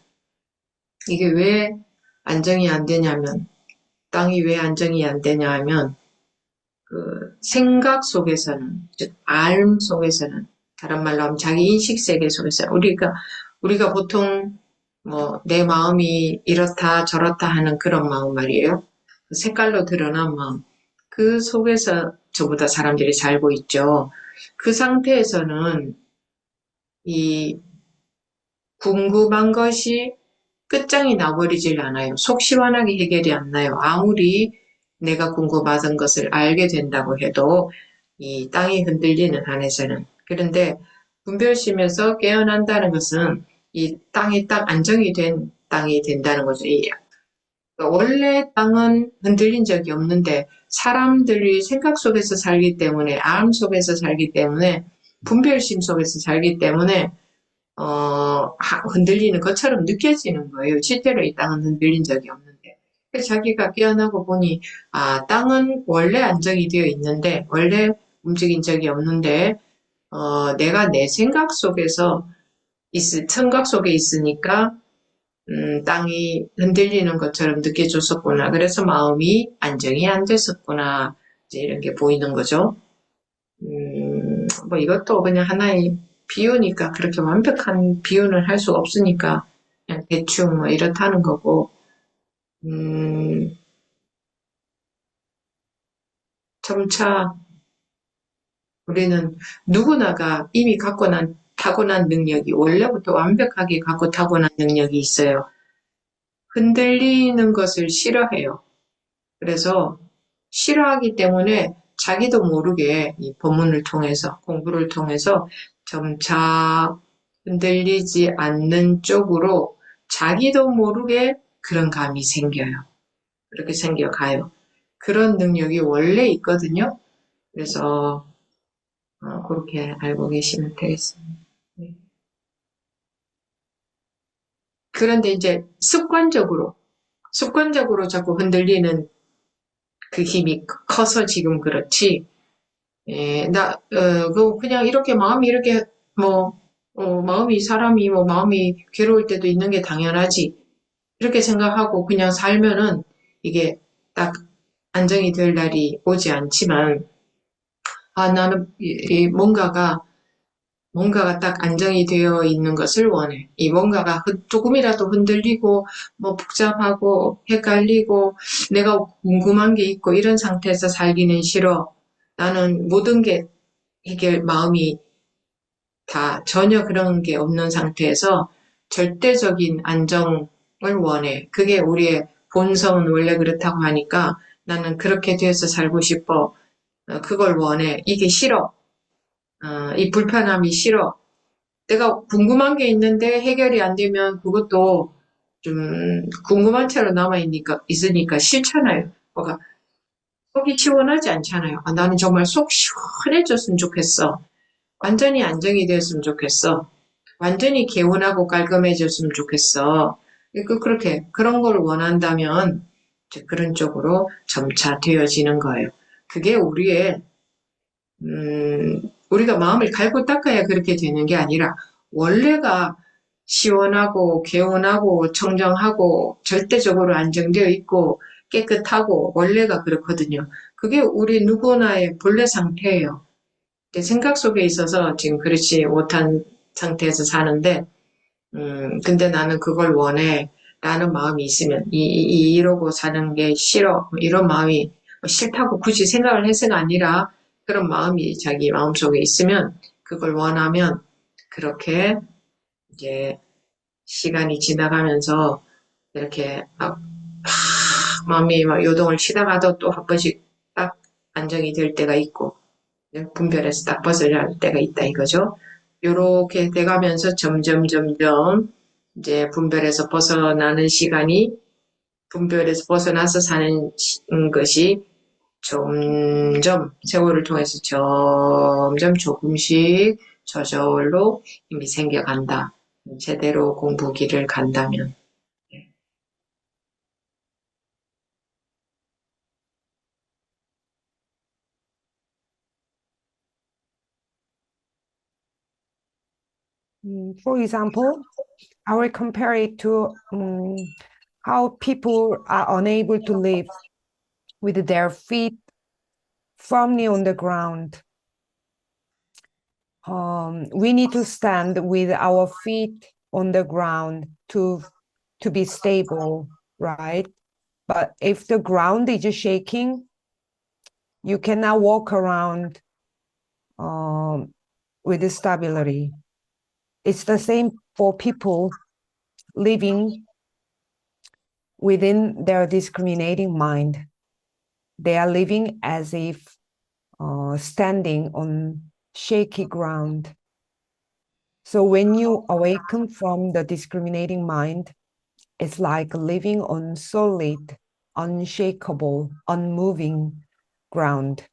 이게 왜 안정이 안 되냐면, 땅이 왜 안정이 안 되냐 하면, 그 생각 속에서는, 즉, 알 속에서는, 다른 말로 하면 자기 인식 세계 속에서, 우리가 보통 뭐, 내 마음이 이렇다 저렇다 하는 그런 마음 말이에요. 색깔로 드러난 마음. 그 속에서 저보다 사람들이 살고 있죠. 그 상태에서는 이 궁금한 것이 끝장이 나버리질 않아요. 속 시원하게 해결이 안 나요. 아무리 내가 궁금하던 것을 알게 된다고 해도 이 땅이 흔들리는 한에서는. 그런데 분별심에서 깨어난다는 것은 이 땅이 딱 안정이 된 땅이 된다는 거죠. 원래 땅은 흔들린 적이 없는데 사람들이 생각 속에서 살기 때문에, 암 속에서 살기 때문에, 분별심 속에서 살기 때문에 흔들리는 것처럼 느껴지는 거예요. 실제로 이 땅은 흔들린 적이 없는데. 그래서 자기가 깨어나고 보니 땅은 원래 안정이 되어 있는데, 원래 움직인 적이 없는데 내가 내 생각 속에서 청각 속에 있으니까 땅이 흔들리는 것처럼 느껴졌었구나. 그래서 마음이 안정이 안 됐었구나. 이제 이런 게 보이는 거죠. 뭐 이것도 그냥 하나의 비유니까 그렇게 완벽한 비유는 할 수 없으니까 그냥 대충 뭐 이렇다는 거고, 점차 우리는 누구나가 이미 타고난 능력이, 원래부터 완벽하게 갖고 타고난 능력이 있어요. 흔들리는 것을 싫어해요. 그래서 싫어하기 때문에 자기도 모르게 이 법문을 통해서, 공부를 통해서 점차 흔들리지 않는 쪽으로 자기도 모르게 그런 감이 생겨요. 그렇게 생겨가요. 그런 능력이 원래 있거든요. 그래서 그렇게 알고 계시면 되겠습니다. 네. 그런데 이제 습관적으로 자꾸 흔들리는 그 힘이 커서 지금 그렇지. 예, 그냥 이렇게 마음이 이렇게, 뭐, 사람이 마음이 괴로울 때도 있는 게 당연하지. 이렇게 생각하고 그냥 살면은 이게 딱 안정이 될 날이 오지 않지만, 나는 뭔가가 딱 안정이 되어 있는 것을 원해. 이 뭔가가 조금이라도 흔들리고, 뭐 복잡하고, 헷갈리고, 내가 궁금한 게 있고, 이런 상태에서 살기는 싫어. 나는 모든 게 마음이 다 전혀 그런 게 없는 상태에서 절대적인 안정을 원해. 그게 우리의 본성은 원래 그렇다고 하니까 나는 그렇게 돼서 살고 싶어. 그걸 원해. 이게 싫어. 이 불편함이 싫어. 내가 궁금한 게 있는데 해결이 안 되면 그것도 좀 궁금한 채로 있으니까 싫잖아요. 뭐가 속이 시원하지 않잖아요. 나는 정말 속 시원해졌으면 좋겠어. 완전히 안정이 되었으면 좋겠어. 완전히 개운하고 깔끔해졌으면 좋겠어. 그렇게, 그런 걸 원한다면, 이제 그런 쪽으로 점차 되어지는 거예요. 그게 우리가 마음을 갈고 닦아야 그렇게 되는 게 아니라, 원래가 시원하고, 개운하고, 청정하고, 절대적으로 안정되어 있고, 깨끗하고, 원래가 그렇거든요. 그게 우리 누구나의 본래 상태예요. 생각 속에 있어서 지금 그렇지 못한 상태에서 사는데, 근데 나는 그걸 원해. 라는 마음이 있으면, 이러고 사는 게 싫어. 이런 마음이 싫다고 굳이 생각을 해서가 아니라, 그런 마음이 자기 마음속에 있으면, 그걸 원하면, 그렇게 이제 시간이 지나가면서, 이렇게 마음이 막 요동을 치다가도 또 한 번씩 딱 안정이 될 때가 있고, 분별해서 딱 벗어날 때가 있다 이거죠. 요렇게 돼가면서 점점 이제 분별에서 벗어나서 사는 것이 점점 세월을 통해서 점점 조금씩 저절로 힘이 생겨간다. 제대로 공부기를 간다면. For example, I will compare it to how people are unable to live with their feet firmly on the ground. We need to stand with our feet on the ground to be stable, right? But if the ground is shaking, you cannot walk around with stability. It's the same for people living within their discriminating mind. They are living as if standing on shaky ground. So when you awaken from the discriminating mind, it's like living on solid, unshakable, unmoving ground.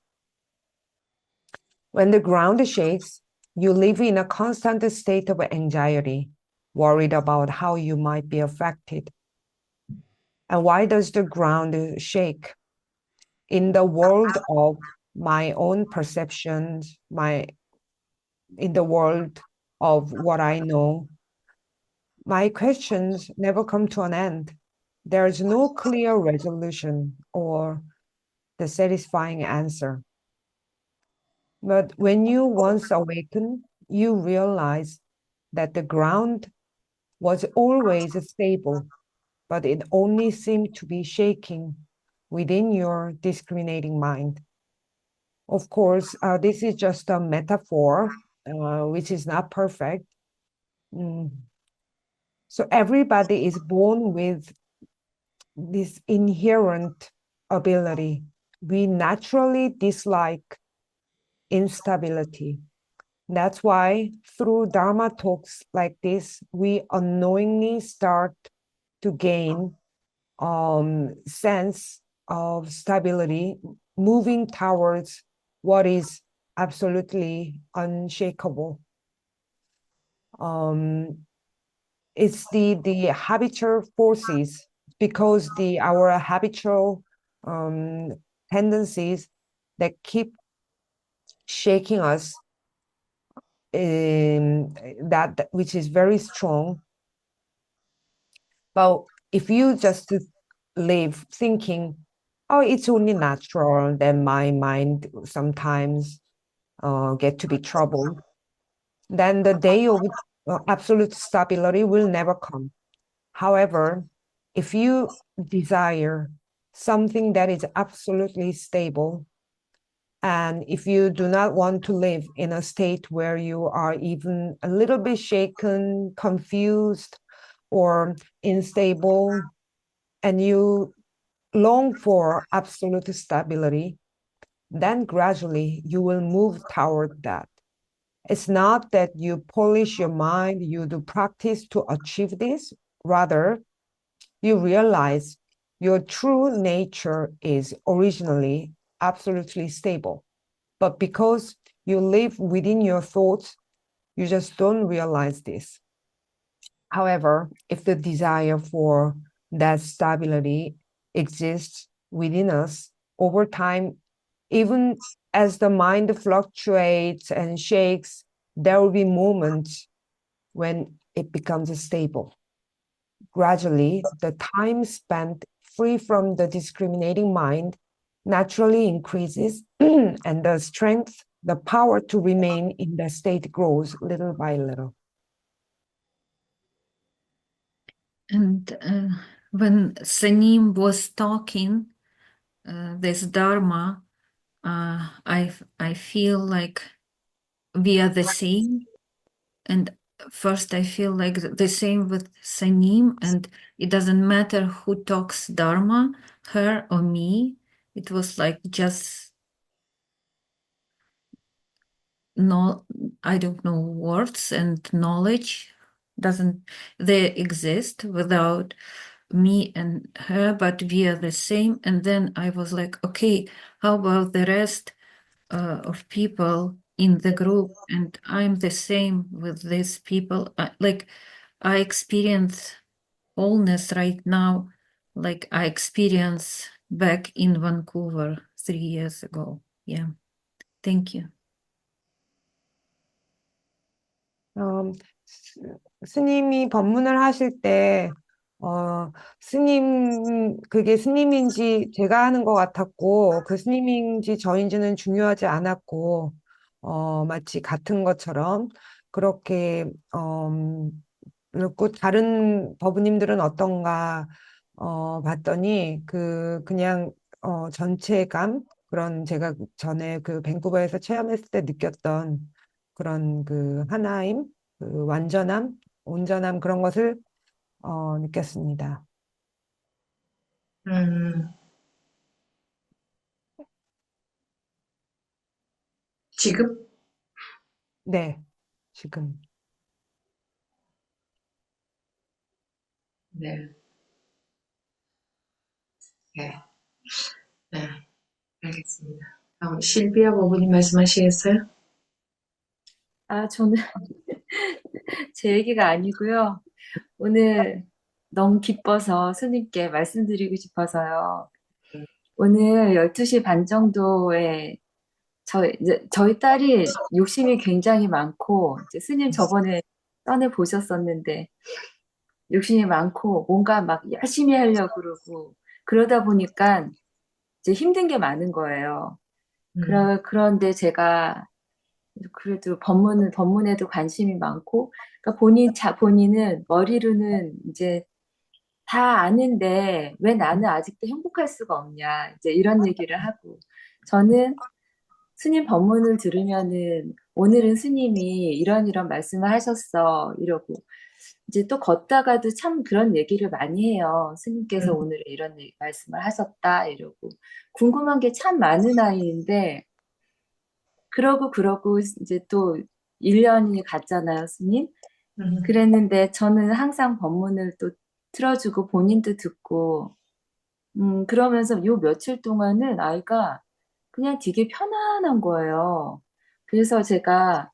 When the ground shakes, you live in a constant state of anxiety, worried about how you might be affected. And why does the ground shake? In the world of my own perceptions, in the world of what I know, my questions never come to an end. There's no clear resolution or the satisfying answer. But when you once awaken, you realize that the ground was always stable, but it only seemed to be shaking within your discriminating mind. Of course, this is just a metaphor, which is not perfect. Mm. So everybody is born with this inherent ability. We naturally dislike instability. That's why through Dharma talks like this, we unknowingly start to gain sense of stability, moving towards what is absolutely unshakable. It's the habitual forces, because our habitual um, tendencies that keep shaking us, that which is very strong. But if you just live thinking, oh, it's only natural, then my mind sometimes get to be troubled, then the day of absolute stability will never come. However, if you desire something that is absolutely stable, and if you do not want to live in a state where you are even a little bit shaken, confused, or unstable, and you long for absolute stability, then gradually you will move toward that. It's not that you polish your mind, you do practice to achieve this. Rather, you realize your true nature is originally absolutely stable. But because you live within your thoughts, you just don't realize this. However, if the desire for that stability exists within us over time, even as the mind fluctuates and shakes, there will be moments when it becomes stable. Gradually, the time spent free from the discriminating mind naturally increases, and the strength, the power to remain in that state grows little by little. And when Sanim was talking this Dharma, I feel like we are the same. And first I feel like the same with Sanim, and it doesn't matter who talks Dharma, her or me. It was like just no, I don't know, words and knowledge doesn't they exist without me and her, but we are the same. And then I was like, okay, how about the rest of people in the group? And I'm the same with these people. I experience wholeness right now, like I experienced back in Vancouver 3 years ago. Yeah, thank you. 스님이 법문을 하실 때, 그게 스님인지 제가 하는 것 같았고, 그 스님인지 저인지는 중요하지 않았고, 마치 같은 것처럼, 그렇게, 그리고 다른 법부님들은 어떤가, 봤더니, 그냥, 전체감, 그런 제가 전에 그 밴쿠버에서 체험했을 때 느꼈던 그런 그 하나임, 그 완전함, 온전함 그런 것을 느꼈습니다. 음, 지금? 네, 지금. 네, 네, 네, 알겠습니다. 다음 실비아 버부님 말씀하시겠어요? 저는 제 얘기가 아니고요. 오늘 너무 기뻐서 스님께 말씀드리고 싶어서요. 오늘 12시 반 정도에 저희 딸이 욕심이 굉장히 많고, 이제 스님 저번에 떠내 보셨었는데, 욕심이 많고, 뭔가 막 열심히 하려고 그러고, 그러다 보니까 이제 힘든 게 많은 거예요. 그런데 제가 그래도 법문에도 관심이 많고, 그러니까 본인은 머리로는 이제 다 아는데 왜 나는 아직도 행복할 수가 없냐, 이제 이런 얘기를 하고, 저는 스님 법문을 들으면은 오늘은 스님이 이런 말씀을 하셨어, 이러고, 이제 또 걷다가도 참 그런 얘기를 많이 해요. 스님께서 오늘 이런 말씀을 하셨다, 이러고. 궁금한 게 참 많은 아이인데, 그러고 이제 또 1년이 갔잖아요, 스님. 그랬는데 저는 항상 법문을 또 틀어주고 본인도 듣고 그러면서 요 며칠 동안은 아이가 그냥 되게 편안한 거예요. 그래서 제가,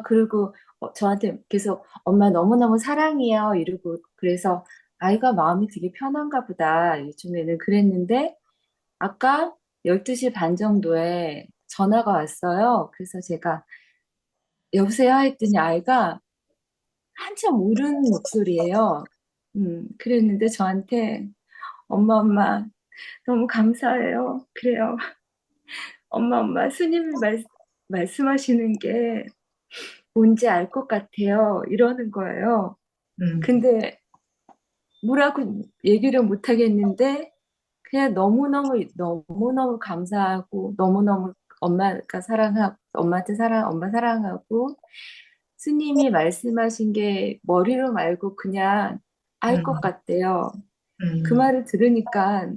그리고 저한테 계속 엄마 너무너무 사랑해요. 이러고, 그래서 아이가 마음이 되게 편한가 보다. 요즘에는 그랬는데, 아까 12시 반 정도에 전화가 왔어요. 그래서 제가, 여보세요? 했더니 아이가 한참 울은 목소리예요. 그랬는데 저한테, 엄마, 너무 감사해요. 그래요. 엄마, 스님이 말씀하시는 게 뭔지 알 것 같아요. 이러는 거예요. 음, 근데 뭐라고 얘기를 못 하겠는데 그냥 너무너무 감사하고 너무너무 엄마가 사랑하고 엄마 사랑하고 스님이 말씀하신 게 머리로 말고 그냥 알 것 음, 같대요. 그 음, 말을 들으니까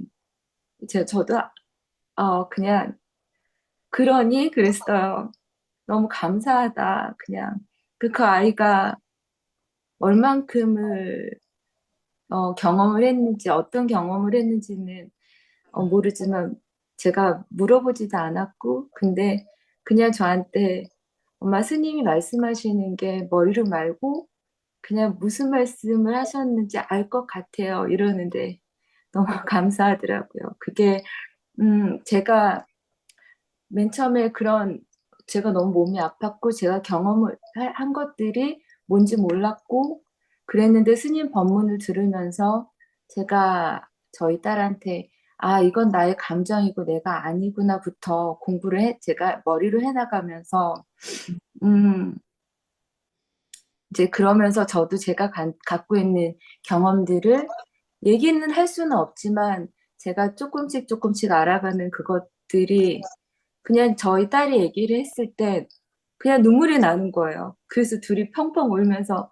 저도 그냥 그러니 그랬어요. 너무 감사하다. 그냥 그 아이가 얼만큼을 경험을 했는지 어떤 경험을 했는지는 모르지만 제가 물어보지도 않았고 근데 그냥 저한테 엄마 스님이 말씀하시는 게 머리로 말고 그냥 무슨 말씀을 하셨는지 알 것 같아요. 이러는데 너무 감사하더라고요. 그게 제가 맨 처음에 제가 너무 몸이 아팠고 제가 경험을 한 것들이 뭔지 몰랐고 그랬는데 스님 법문을 들으면서 제가 저희 딸한테 이건 나의 감정이고 내가 아니구나부터 제가 머리로 해나가면서 음, 이제 그러면서 저도 제가 갖고 있는 경험들을 얘기는 할 수는 없지만 제가 조금씩 알아가는 그것들이 그냥 저희 딸이 얘기를 했을 때 그냥 눈물이 나는 거예요. 그래서 둘이 펑펑 울면서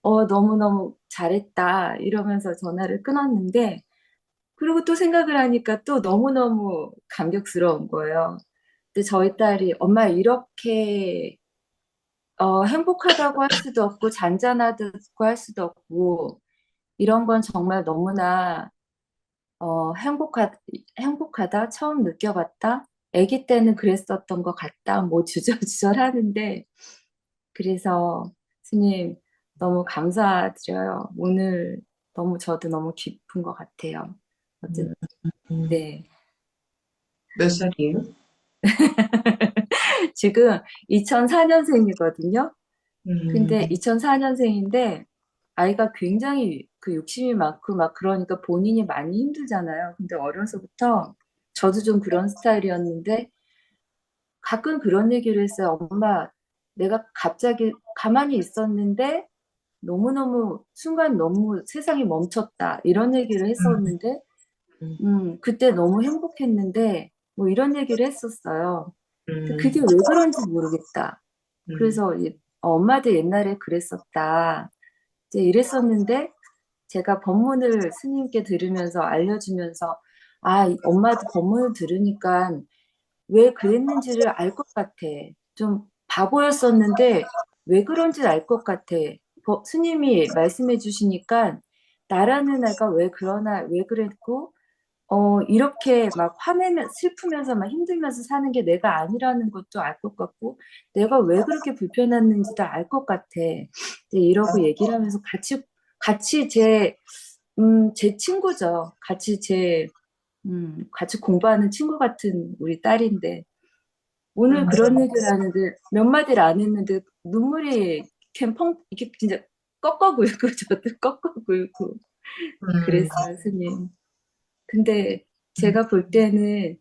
너무너무 잘했다 이러면서 전화를 끊었는데 그리고 또 생각을 하니까 또 너무너무 감격스러운 거예요. 근데 저희 딸이 엄마 이렇게 행복하다고 할 수도 없고 잔잔하다고 할 수도 없고 이런 건 정말 너무나 행복하다 처음 느껴봤다. 아기 때는 그랬었던 것 같다. 뭐 주저주절 하는데 그래서 스님 너무 감사드려요. 오늘 저도 너무 기쁜 것 같아요. 음, 어쨌든 음. 네. 몇 살이에요? 지금 2004년생이거든요. 음, 근데 2004년생인데 아이가 굉장히 그 욕심이 많고 막 그러니까 본인이 많이 힘들잖아요. 근데 어려서부터 저도 좀 그런 스타일이었는데 가끔 그런 얘기를 했어요. 엄마, 내가 갑자기 가만히 있었는데 너무너무 순간 너무 세상이 멈췄다. 이런 얘기를 음, 했었는데 음, 그때 너무 행복했는데 뭐 이런 얘기를 했었어요. 근데 음, 그게 왜 그런지 모르겠다. 음, 그래서 엄마도 옛날에 그랬었다. 이제 이랬었는데 제가 법문을 스님께 들으면서 알려주면서 엄마도 법문을 들으니까 왜 그랬는지를 알 것 같아. 좀 바보였었는데 왜 그런지 알 것 같아. 스님이 말씀해 주시니까 나라는 애가 왜 그러나 왜 그랬고 이렇게 막 슬프면서 막 힘들면서 사는 게 내가 아니라는 것도 알 것 같고, 내가 왜 그렇게 불편했는지도 알 것 같아. 이제 이러고 얘기를 하면서 같이 제 친구죠. 같이 공부하는 친구 같은 우리 딸인데, 오늘 음, 그런 얘기를 하는데, 몇 마디를 안 했는데, 눈물이 이렇게 진짜 꺽꺽 울고, 저도 꺽꺽 울고, 음, 그랬어요, 스님. 근데 음, 제가 볼 때는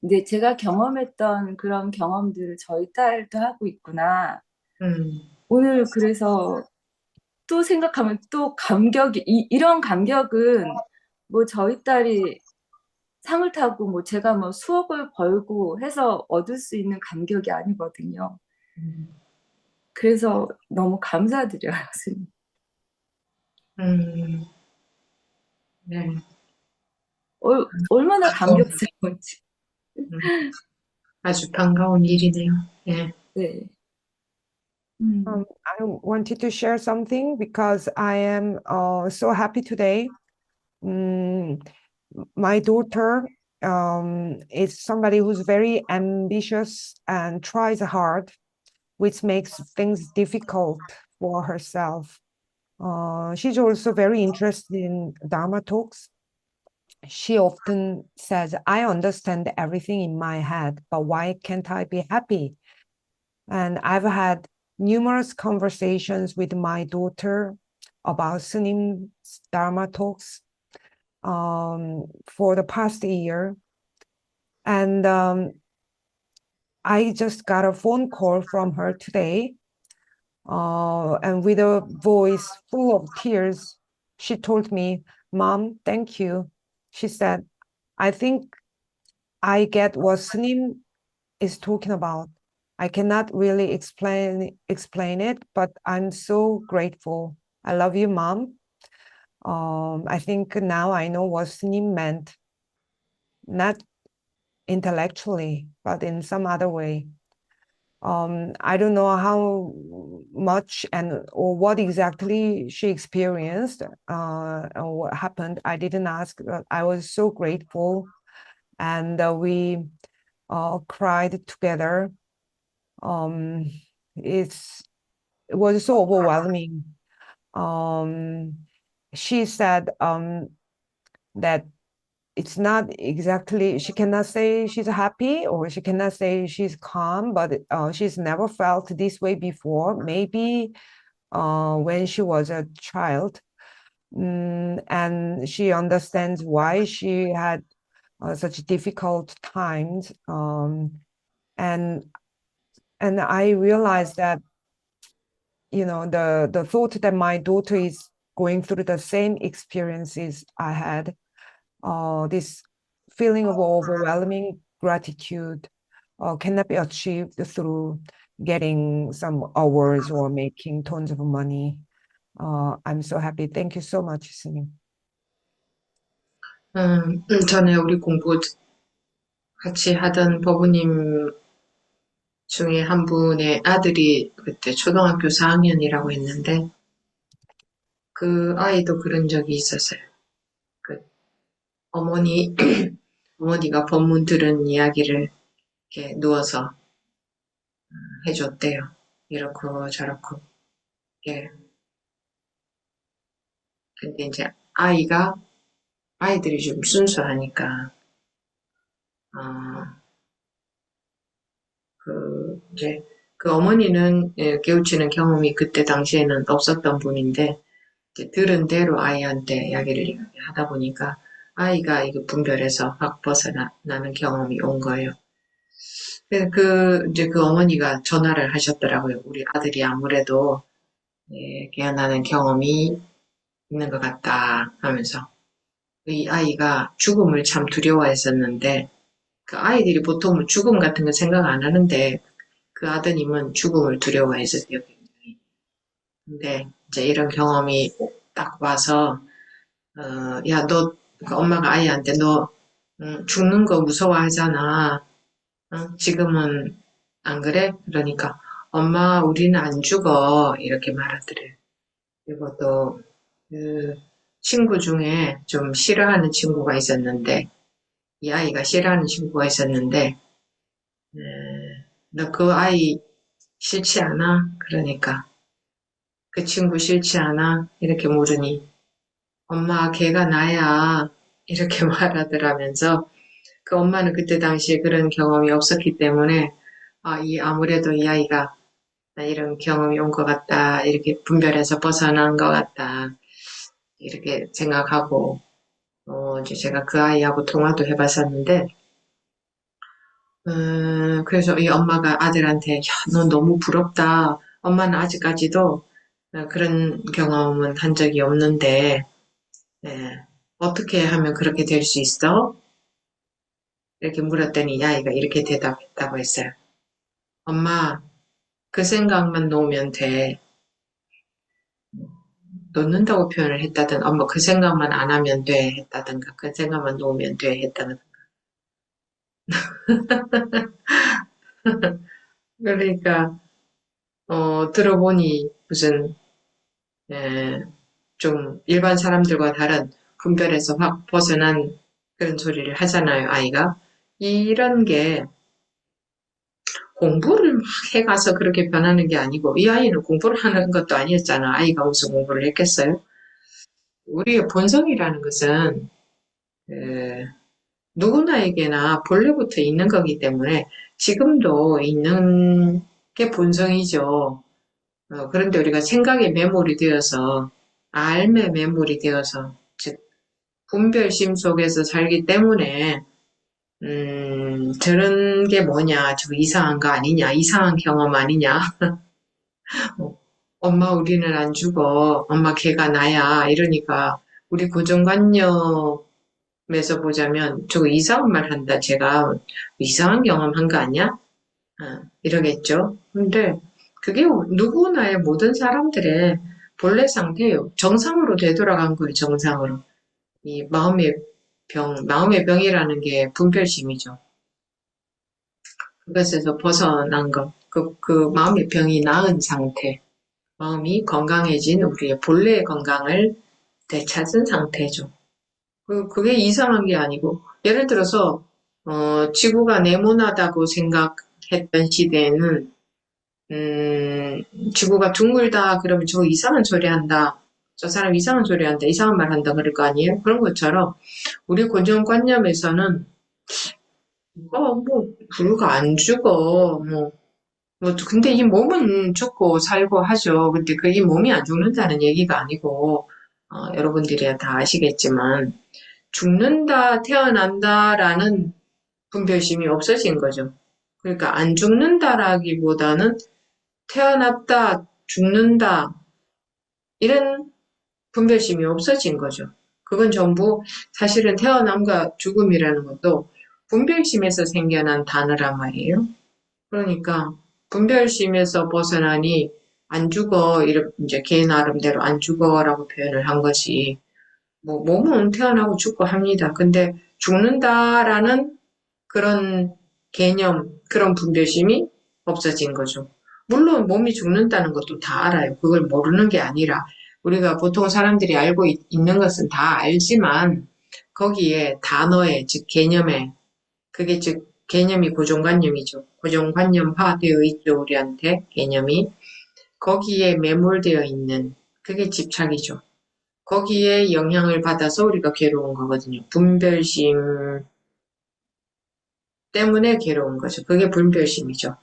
근데 제가 경험했던 그런 경험들을 저희 딸도 하고 있구나. 음, 오늘 그래서 또 생각하면 또 이런 감격은 뭐 저희 딸이 상을 타고 뭐 제가 뭐 수억을 벌고 해서 얻을 수 있는 감격이 아니거든요. 음, 그래서 너무 감사드려요, 스님. 음, 네. 얼마나 어, 감격스러운지. 음, 아주 반가운 일이네요. 예. 네. 음, I wanted to share something because I am so happy today Mm, my daughter is somebody who's very ambitious and tries hard, which makes things difficult for herself. She's also very interested in Dharma talks. She often says, I understand everything in my head, but why can't I be happy? And I've had numerous conversations with my daughter about Slim's Dharma talks for the past year. And I just got a phone call from her today. And with a voice full of tears, she told me, Mom, thank you. She said, I think I get what Slim is talking about. I cannot really explain it, but I'm so grateful. I love you, Mom. I think now I know what Slim meant, not intellectually, but in some other way. I don't know how much and or what exactly she experienced or what happened. I didn't ask, but I was so grateful, and we cried together. Um, it's it was so overwhelming. Um, she said that it's not exactly, she cannot say she's happy or she cannot say she's calm, but she's never felt this way before. Maybe when she was a child. And she understands why she had such difficult times. And I realized that, the thought that my daughter is going through the same experiences I had, this feeling of overwhelming gratitude cannot be achieved through getting some awards or making tons of money. I'm so happy. Thank you so much, Sinin. 전에 우리 공부 같이 하던 법우님 중에 한 분의 아들이 그때 초등학교 4학년이라고 했는데, 그 아이도 그런 적이 있었어요. 그 어머니가 법문 들은 이야기를 이렇게 누워서 해줬대요. 이렇고 저렇고. 예. 근데 이제 아이들이 좀 순수하니까, 이제 그 어머니는 깨우치는 경험이 그때 당시에는 없었던 분인데, 이제 들은 대로 아이한테 이야기를 하다 보니까 아이가 이거 분별해서 확 벗어나는 경험이 온 거예요. 이제 그 어머니가 전화를 하셨더라고요. 우리 아들이 아무래도 깨어나는 경험이 있는 것 같다 하면서. 이 아이가 죽음을 참 두려워했었는데, 그 아이들이 보통 죽음 같은 거 생각 안 하는데, 그 아드님은 죽음을 두려워했었대요, 굉장히. 근데 이제 이런 경험이 딱 와서, 야, 그 엄마가 아이한테 죽는 거 무서워하잖아. 지금은 안 그래? 그러니까, 엄마, 우리는 안 죽어. 이렇게 말하더래. 그리고 또, 그 친구 중에 좀 싫어하는 친구가 있었는데, 이 아이가 싫어하는 친구가 있었는데, 너 그 아이 싫지 않아? 그러니까, 그 친구 싫지 않아? 이렇게 물으니, 엄마, 걔가 나야. 이렇게 말하더라면서, 그 엄마는 그때 당시에 그런 경험이 없었기 때문에, 아무래도 이 아이가 나 이런 경험이 온 것 같다. 이렇게 분별해서 벗어난 것 같다. 이렇게 생각하고, 이제 제가 그 아이하고 통화도 해봤었는데, 그래서 이 엄마가 아들한테, 야, 너 너무 부럽다. 엄마는 아직까지도 그런 경험은 한 적이 없는데, 어떻게 하면 그렇게 될 수 있어? 이렇게 물었더니 이 아이가 이렇게 대답했다고 했어요. 엄마, 그 생각만 놓으면 돼. 놓는다고 표현을 했다든, 엄마 그 생각만 안 하면 돼 했다든가, 그 생각만 놓으면 돼 했다든가. 그러니까, 들어보니 무슨, 좀 일반 사람들과 다른 분별에서 확 벗어난 그런 소리를 하잖아요, 아이가. 이런 게 공부를 막 해가서 그렇게 변하는 게 아니고, 이 아이는 공부를 하는 것도 아니었잖아. 아이가 무슨 공부를 했겠어요? 우리의 본성이라는 것은, 그, 누구나에게나 본래부터 있는 거기 때문에 지금도 있는 게 본성이죠. 그런데 우리가 생각에 매몰이 되어서, 알매 매몰이 되어서, 즉, 분별심 속에서 살기 때문에, 저런 게 뭐냐, 저 이상한 거 아니냐, 이상한 경험 아니냐, 어, 엄마 우리는 안 죽어, 엄마 걔가 나야, 이러니까, 우리 고정관념에서 보자면, 저거 이상한 말 한다, 제가 이상한 경험 한 거 아니야? 이러겠죠. 근데 그게 누구나의 모든 사람들의 본래 상태예요. 정상으로 되돌아간 거예요, 정상으로. 이 마음의 병이라는 게 분별심이죠. 그것에서 벗어난 것, 그 마음의 병이 나은 상태, 마음이 건강해진 우리의 본래의 건강을 되찾은 상태죠. 그게 이상한 게 아니고, 예를 들어서, 지구가 네모나다고 생각했던 시대에는 지구가 둥글다 그러면 저 이상한 소리 한다. 저 사람 이상한 소리 한다. 이상한 말 한다. 그럴 거 아니에요? 그런 것처럼 우리 고정관념에서는 불가 안 죽어. 근데 이 몸은 죽고 살고 하죠. 근데 그 이 몸이 안 죽는다는 얘기가 아니고 여러분들이 다 아시겠지만 죽는다, 태어난다라는 분별심이 없어진 거죠. 그러니까 안 죽는다라기보다는 태어났다, 죽는다, 이런 분별심이 없어진 거죠. 그건 전부 사실은 태어남과 죽음이라는 것도 분별심에서 생겨난 단어란 말이에요. 그러니까 분별심에서 벗어나니 안 죽어, 이제 걔 나름대로 안 죽어라고 표현을 한 것이 몸은 태어나고 죽고 합니다. 근데 죽는다라는 그런 개념, 그런 분별심이 없어진 거죠. 물론 몸이 죽는다는 것도 다 알아요. 그걸 모르는 게 아니라 우리가 보통 사람들이 알고 있는 것은 다 알지만 거기에 단어에, 즉 개념에, 그게 즉 개념이 고정관념이죠. 고정관념화 되어 있죠. 우리한테 개념이. 거기에 매몰되어 있는 그게 집착이죠. 거기에 영향을 받아서 우리가 괴로운 거거든요. 분별심 때문에 괴로운 거죠. 그게 분별심이죠.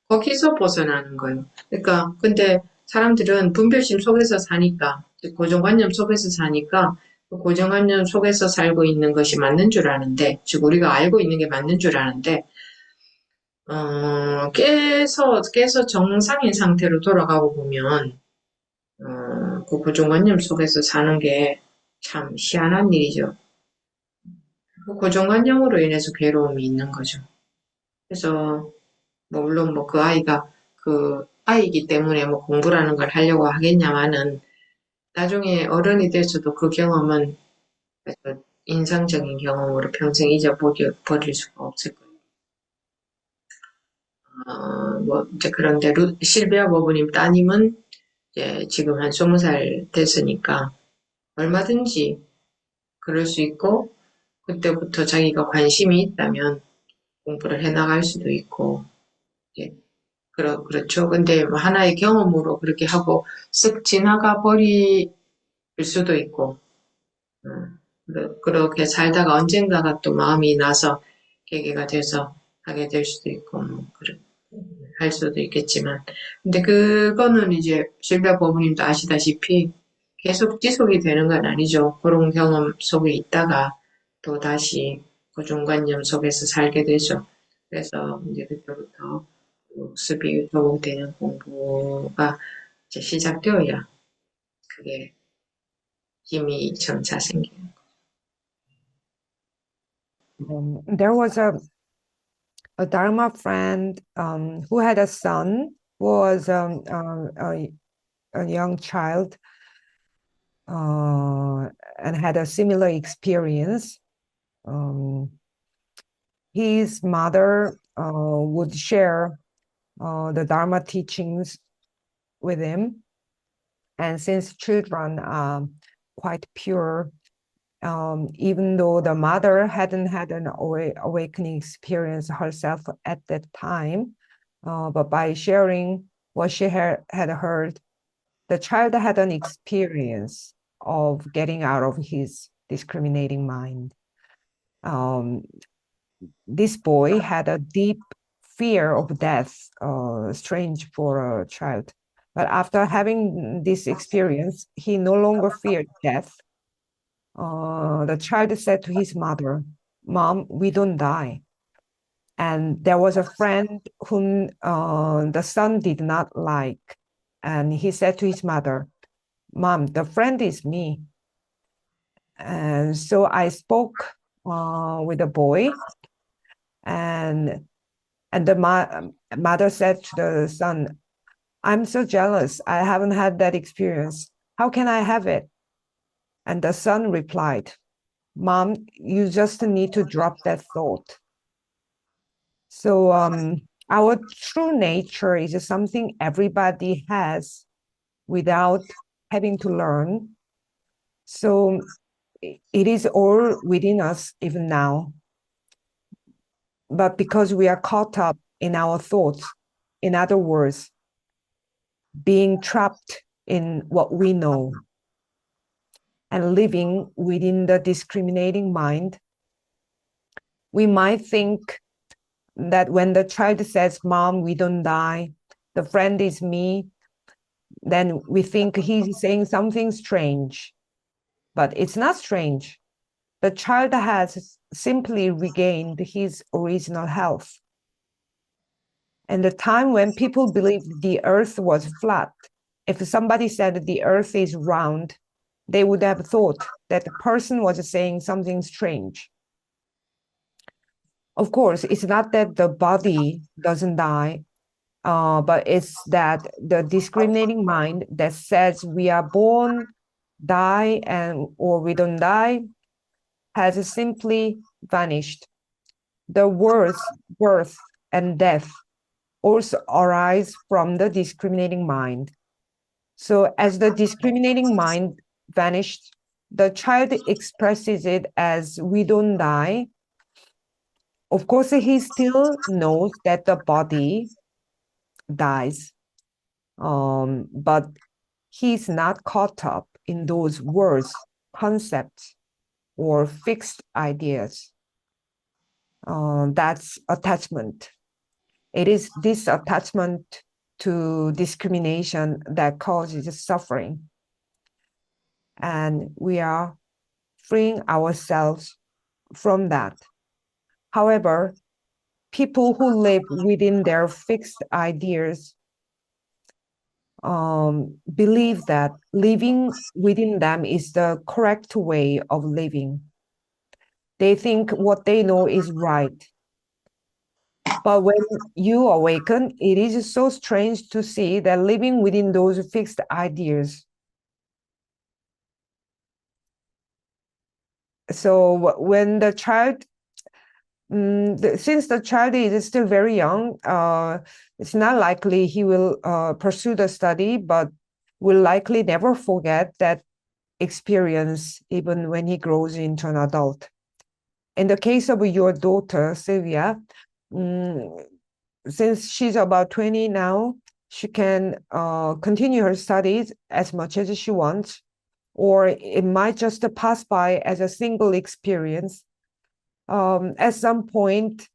거기서 벗어나는 거예요. 그러니까 근데 사람들은 분별심 속에서 사니까 고정관념 속에서 사니까 그 고정관념 속에서 살고 있는 것이 맞는 줄 아는데 즉 우리가 알고 있는 게 맞는 줄 아는데 깨서 정상인 상태로 돌아가고 보면 그 고정관념 속에서 사는 게 참 희한한 일이죠. 그 고정관념으로 인해서 괴로움이 있는 거죠. 그래서 물론 그 아이가 그 아이기 때문에 공부라는 걸 하려고 하겠냐마는 나중에 어른이 돼서도 그 경험은 인상적인 경험으로 평생 잊어버릴 수가 없을 거예요. 이제 그런데 실비아 버브님 따님은 이제 지금 한 20살 됐으니까 얼마든지 그럴 수 있고 그때부터 자기가 관심이 있다면 공부를 해나갈 수도 있고 예, 그렇죠. 근데 하나의 경험으로 그렇게 하고 쓱 지나가 버릴 수도 있고, 그렇게 살다가 언젠가가 또 마음이 나서 계기가 돼서 하게 될 수도 있고, 할 수도 있겠지만. 근데 그거는 이제 실비아 고모님도 아시다시피 계속 지속이 되는 건 아니죠. 그런 경험 속에 있다가 또 다시 고정관념 속에서 살게 되죠. 그래서 이제 그때부터 수비 적응되는 공부가 이제 시작되어야 그게 힘이 점차 생겨요. There was a Dharma friend who had a son who was a young child and had a similar experience. His mother would share the Dharma teachings with him. And since children are quite pure even though the mother hadn't had an awakening experience herself at that time, but by sharing what she had heard, the child had an experience of getting out of his discriminating mind. This boy had a deep fear of death, strange for a child. But after having this experience, he no longer feared death. The child said to his mother, "Mom, we don't die." And there was a friend whom the son did not like. And he said to his mother, "Mom, the friend is me." And so I spoke with the boy, and the mother said to the son, "I'm so jealous. I haven't had that experience. How can I have it?" And the son replied, "Mom, you just need to drop that thought." So our true nature is something everybody has without having to learn. So it is all within us even now. But because we are caught up in our thoughts, in other words, being trapped in what we know and living within the discriminating mind, we might think that when the child says, "Mom, we don't die, the friend is me," then we think he's saying something strange. But it's not strange. The child has simply regained his original health. And the time when people believed the earth was flat, if somebody said the earth is round, they would have thought that the person was saying something strange. Of course, it's not that the body doesn't die, but it's that the discriminating mind that says we are born, die, or we don't die has simply vanished. The words birth and death also arise from the discriminating mind. So as the discriminating mind vanished, the child expresses it as "we don't die." Of course, he still knows that the body dies, but he's not caught up in those words, concepts, or fixed ideas. That's attachment. It is this attachment to discrimination that causes suffering. And we are freeing ourselves from that. However, people who live within their fixed ideas believe that living within them is the correct way of living. They think what they know is right. But when you awaken, it is so strange to see that living within those fixed ideas. So when the child, since the child is still very young, it's not likely he will pursue the study, but will likely never forget that experience even when he grows into an adult. In the case of your daughter, Sylvia, since she's about 20 now, she can continue her studies as much as she wants, or it might just pass by as a single experience. At some point,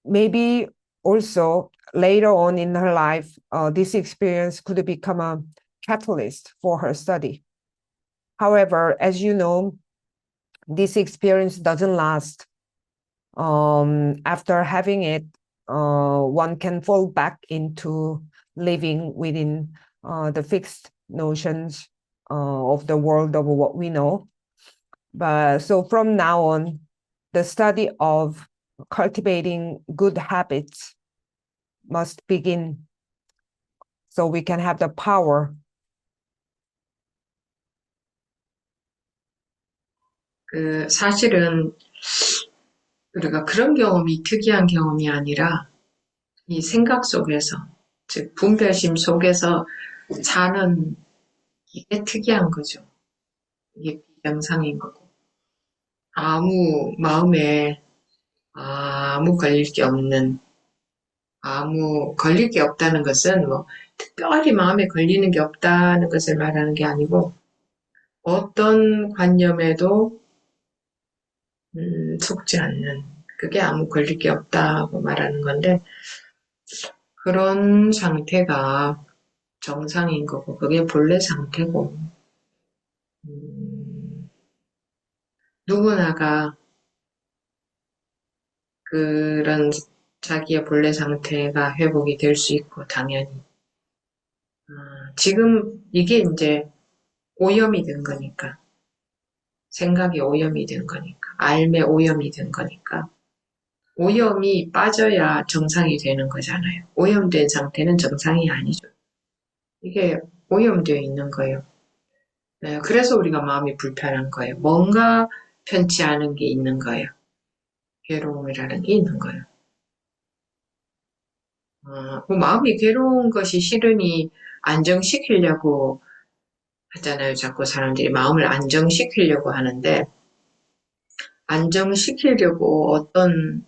maybe also later on in her life, this experience could become a catalyst for her study. However, as you know, this experience doesn't last. After having it, one can fall back into living within the fixed notions of the world of what we know. But so from now on, the study of cultivating good habits must begin so we can have the power. 사실은 우리가 그런 경험이 특이한 경험이 아니라 이 생각 속에서, 즉 분별심 속에서 사는 이게 특이한 거죠. 이게 비정상인 거고. 아무 마음에 아무 걸릴 게 없다는 것은 뭐 특별히 마음에 걸리는 게 없다는 것을 말하는 게 아니고 어떤 관념에도 속지 않는 그게 아무 걸릴 게 없다고 말하는 건데 그런 상태가 정상인 거고 그게 본래 상태고 누구나가 그런 자기의 본래 상태가 회복이 될 수 있고 당연히 지금 이게 이제 오염이 된 거니까 생각이 오염이 된 거니까 알매 오염이 된 거니까 오염이 빠져야 정상이 되는 거잖아요. 오염된 상태는 정상이 아니죠. 이게 오염되어 있는 거예요. 네, 그래서 우리가 마음이 불편한 거예요. 뭔가 편치 않은 게 있는 거예요. 괴로움이라는 게 있는 거예요. 그 마음이 괴로운 것이 싫으니 안정시키려고 하잖아요. 자꾸 사람들이 마음을 안정시키려고 하는데 안정시키려고 어떤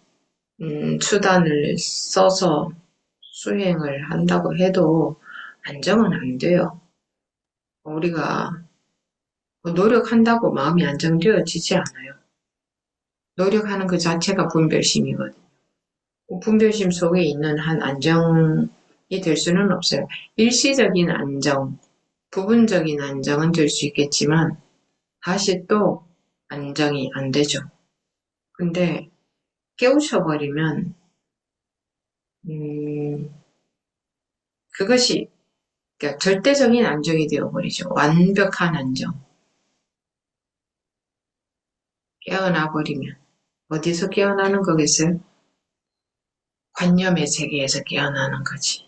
수단을 써서 수행을 한다고 해도 안정은 안 돼요. 우리가 노력한다고 마음이 안정되어지지 않아요. 노력하는 그 자체가 분별심이거든요. 분별심 속에 있는 한 안정이 될 수는 없어요. 일시적인 안정, 부분적인 안정은 될 수 있겠지만 다시 또 안정이 안 되죠. 근데 깨우쳐버리면 그것이 그러니까 절대적인 안정이 되어버리죠. 완벽한 안정. 깨어나버리면 어디서 깨어나는 거겠어요? 관념의 세계에서 깨어나는 거지.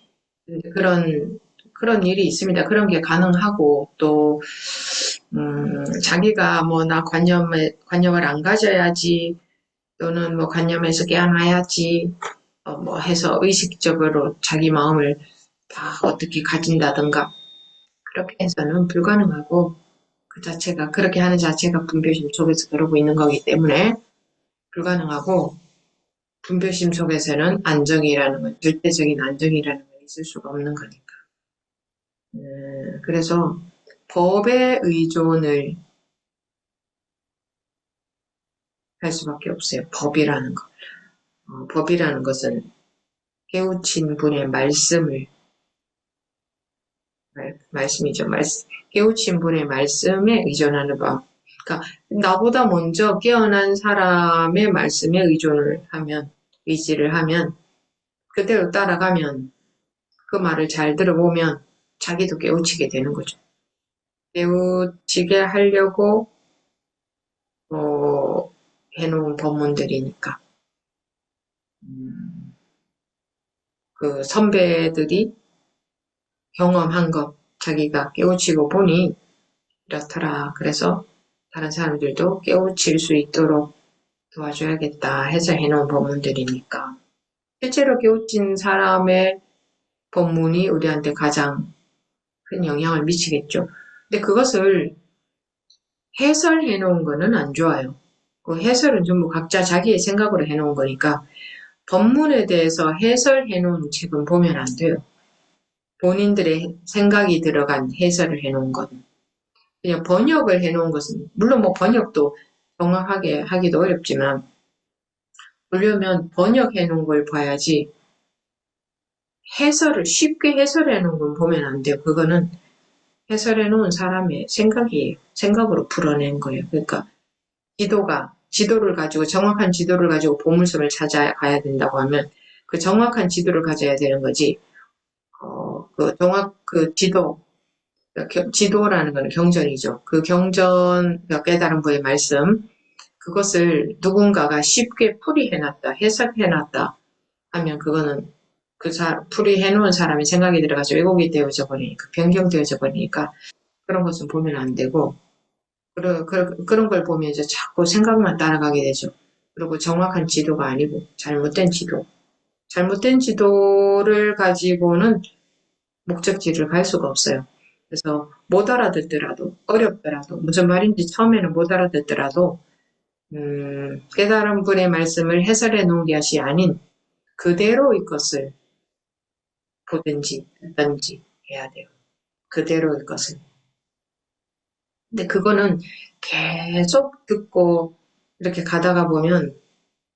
그런 일이 있습니다. 그런 게 가능하고 또 자기가 뭐 나 관념을 안 가져야지 또는 뭐 관념에서 깨어나야지 뭐 해서 의식적으로 자기 마음을 다 어떻게 가진다든가 그렇게 해서는 불가능하고 그 자체가 그렇게 하는 자체가 분별심 속에서 그러고 있는 거기 때문에 불가능하고 분별심 속에서는 안정이라는 건 절대적인 안정이라는 건 있을 수가 없는 거니까. 그래서 법에 의존을 할 수밖에 없어요. 법이라는 거. 법이라는 것은 깨우친 분의 말씀이죠. 깨우친 분의 말씀에 의존하는 법. 그러니까 나보다 먼저 깨어난 사람의 말씀에 의지를 하면 그대로 따라가면 그 말을 잘 들어보면 자기도 깨우치게 되는 거죠. 깨우치게 하려고 해놓은 법문들이니까 그 선배들이 경험한 것 자기가 깨우치고 보니 이렇더라. 그래서 다른 사람들도 깨우칠 수 있도록 도와줘야겠다 해서 해놓은 법문들이니까 실제로 깨우친 사람의 법문이 우리한테 가장 큰 영향을 미치겠죠. 근데 그것을 해설해 놓은 거는 안 좋아요. 그 해설은 전부 각자 자기의 생각으로 해 놓은 거니까 법문에 대해서 해설해 놓은 책은 보면 안 돼요. 본인들의 생각이 들어간 해설을 해 놓은 건. 그냥 번역을 해 놓은 것은, 물론 뭐 번역도 정확하게 하기도 어렵지만, 보려면 번역해 놓은 걸 봐야지, 쉽게 해설해 놓은 건 보면 안 돼요. 그거는 해설해 놓은 사람의 생각이에요. 생각으로 풀어낸 거예요. 그러니까 정확한 지도를 가지고 보물섬을 찾아가야 된다고 하면 그 정확한 지도를 가져야 되는 거지. 지도라는 건 경전이죠. 그 경전, 깨달은 부의 말씀, 그것을 누군가가 쉽게 풀이해놨다, 해석해놨다 하면 그거는 풀이해놓은 사람이 생각이 들어가지고 왜곡이 되어져 버리니까, 변경되어져 버리니까 그런 것은 보면 안 되고, 그런 걸 보면 이제 자꾸 생각만 따라가게 되죠. 그리고 정확한 지도가 아니고 잘못된 지도를 가지고는 목적지를 갈 수가 없어요. 그래서 못 알아듣더라도, 어렵더라도, 무슨 말인지 처음에는 못 알아듣더라도, 깨달은 분의 말씀을 해설해 놓은 것이 아닌 그대로의 것을 보든지 듣든지 해야 돼요. 그대로의 것을. 근데 그거는 계속 듣고 이렇게 가다가 보면,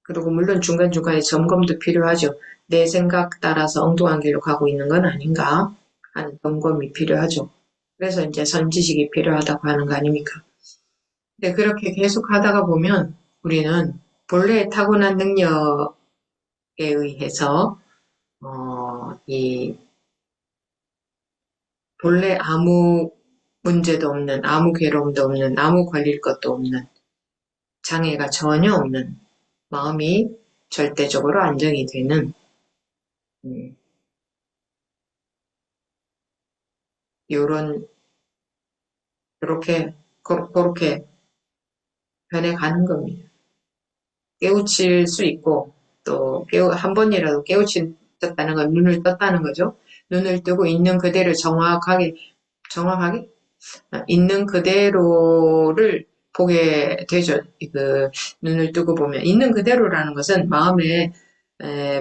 그리고 물론 중간중간에 점검도 필요하죠. 내 생각 따라서 엉뚱한 길로 가고 있는 건 아닌가 하는 점검이 필요하죠. 그래서 이제 선지식이 필요하다고 하는 거 아닙니까? 근데 그렇게 계속 하다가 보면 우리는 본래 타고난 능력에 의해서 이 본래 아무 문제도 없는, 아무 괴로움도 없는, 아무 걸릴 것도 없는, 장애가 전혀 없는 마음이 절대적으로 안정이 되는 음, 요런 그렇게 변해가는 겁니다. 깨우칠 수 있고 또 한 번이라도 깨우쳤다는 건 눈을 떴다는 거죠. 눈을 뜨고 있는 그대로 정확하게 있는 그대로를 보게 되죠. 그 눈을 뜨고 보면 있는 그대로라는 것은 마음의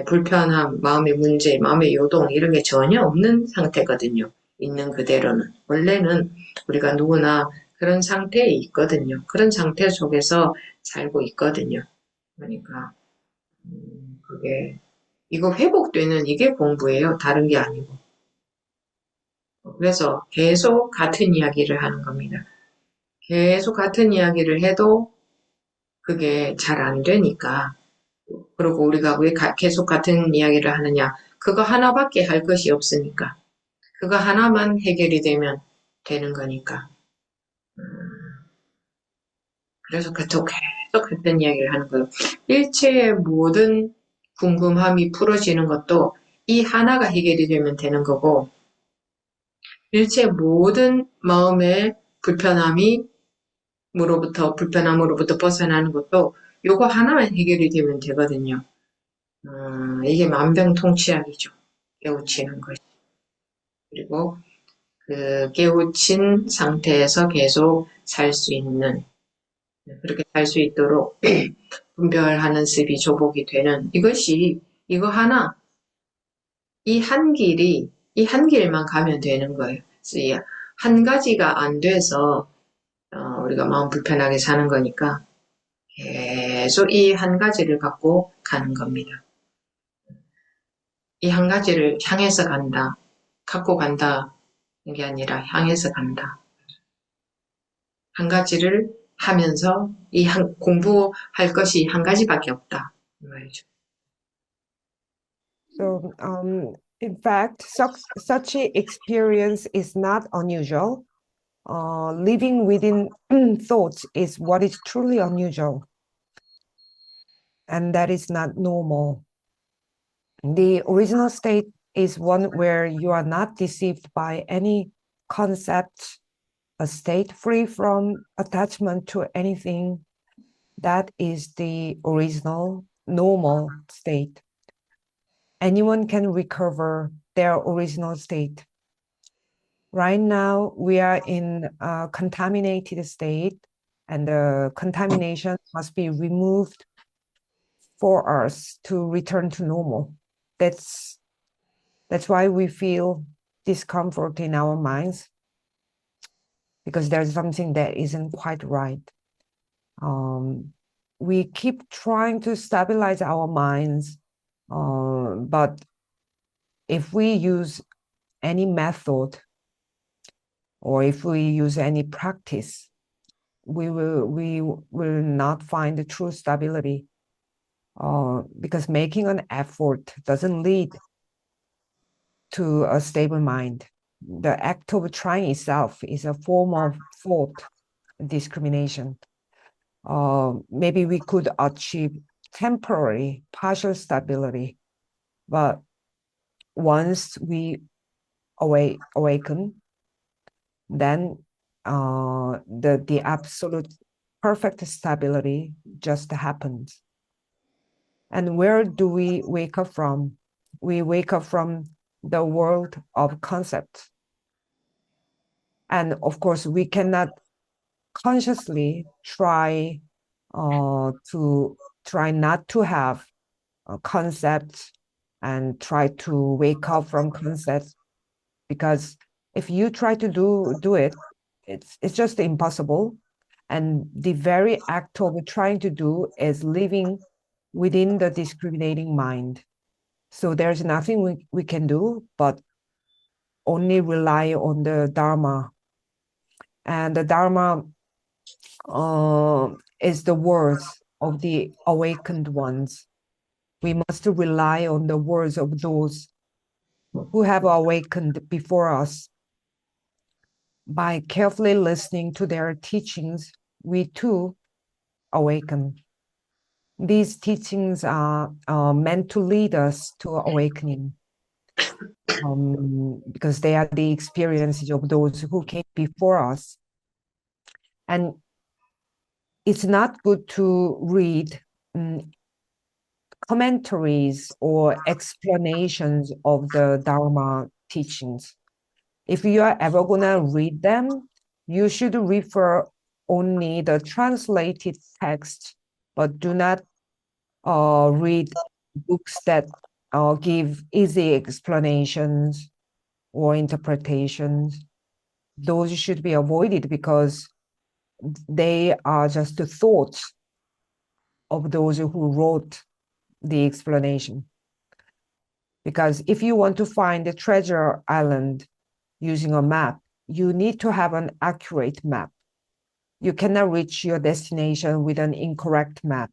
불편함, 마음의 문제, 마음의 요동 이런 게 전혀 없는 상태거든요. 있는 그대로는 원래는 우리가 누구나 그런 상태에 있거든요. 그런 상태 속에서 살고 있거든요. 그러니까 그게 이거 회복되는 이게 공부예요. 다른 게 아니고. 그래서 계속 같은 이야기를 하는 겁니다. 계속 같은 이야기를 해도 그게 잘 안 되니까. 그리고 우리가 왜 계속 같은 이야기를 하느냐. 그거 하나밖에 할 것이 없으니까. 그거 하나만 해결이 되면 되는 거니까. 그래서 계속 같은 이야기를 하는 거예요. 일체의 모든 궁금함이 풀어지는 것도 이 하나가 해결이 되면 되는 거고, 일체 모든 마음의 불편함으로부터 벗어나는 것도 요거 하나만 해결이 되면 되거든요. 이게 만병통치약이죠. 깨우치는 것이. 그리고 그 깨우친 상태에서 계속 살 수 있는, 그렇게 살 수 있도록 분별하는 습이 조복이 되는 이것이, 이거 하나, 이 한 길만 가면 되는 거예요. 그래서 이 한 가지가 안 돼서 우리가 마음 불편하게 사는 거니까 계속 이 한 가지를 갖고 가는 겁니다. 이 한 가지를 향해서 간다. 갖고 간다. 게 아니라 향해서 간다. 한 가지를 하면서 공부할 것이 한 가지밖에 없다. 이 말이죠. So, in fact, such experience is not unusual. Living within thoughts is what is truly unusual, and that is not normal. The original state is one where you are not deceived by any concept, a state free from attachment to anything. That is the original normal state. Anyone can recover their original state. Right now, we are in a contaminated state, and the contamination must be removed for us to return to normal. That's why we feel discomfort in our minds, because there's something that isn't quite right. We keep trying to stabilize our minds, but if we use any method or if we use any practice, we will not find the true stability, because making an effort doesn't lead to a stable mind. The act of trying itself is a form of thought discrimination. Maybe we could achieve temporary partial stability, but once we awaken, then the absolute perfect stability just happens. And where do we wake up from? We wake up from the world of concepts. And of course, we cannot consciously try to try not to have concepts and try to wake up from concepts, because if you try to do it, it's just impossible. And the very act of trying to do is living within the discriminating mind. So there's nothing we can do but only rely on the Dharma. And the Dharma is the words of the awakened ones. We must rely on the words of those who have awakened before us. By carefully listening to their teachings, we too awaken. These teachings are meant to lead us to awakening, because they are the experiences of those who came before us. And it's not good to read commentaries or explanations of the Dharma teachings. If you are ever gonna read them, you should refer only the translated text, but do not read books that give easy explanations or interpretations. Those should be avoided because they are just the thoughts of those who wrote the explanation. Because if you want to find a treasure island using a map, you need to have an accurate map. You cannot reach your destination with an incorrect map.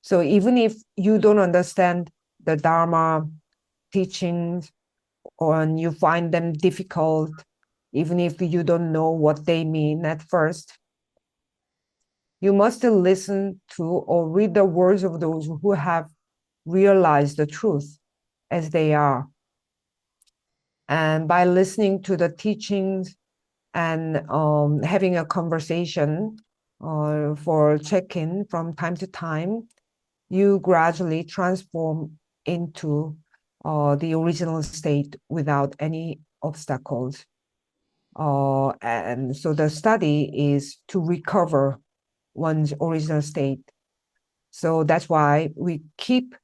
So even if you don't understand the Dharma teachings or you find them difficult, even if you don't know what they mean at first, you must listen to or read the words of those who have realized the truth as they are. And by listening to the teachings and having a conversation for check-in from time to time, you gradually transform into the original state without any obstacles. And so the study is to recover one's original state. So that's why we keep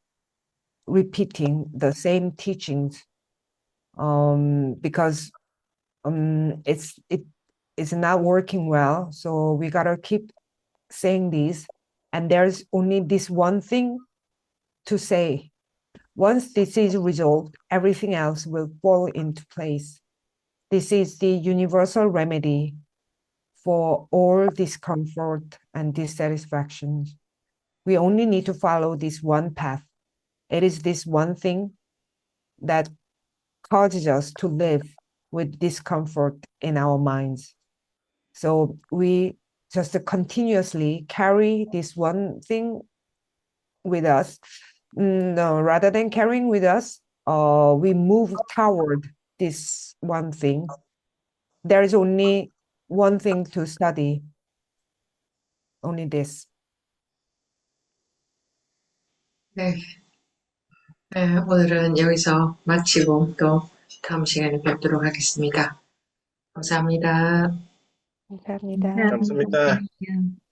repeating the same teachings, because it's not working well. So we gotta keep saying this. And there's only this one thing to say. Once this is resolved, everything else will fall into place. This is the universal remedy for all discomfort and dissatisfaction. We only need to follow this one path. It is this one thing that causes us to live with discomfort in our minds. So we just continuously carry this one thing with us. No, rather than carrying with us, we move toward this one thing. There is only one thing to study, only this. 네. 네, 오늘은 여기서 마치고 또 다음 시간에 뵙도록 하겠습니다. 감사합니다. 감사합니다. Yeah. 감사합니다. Yeah.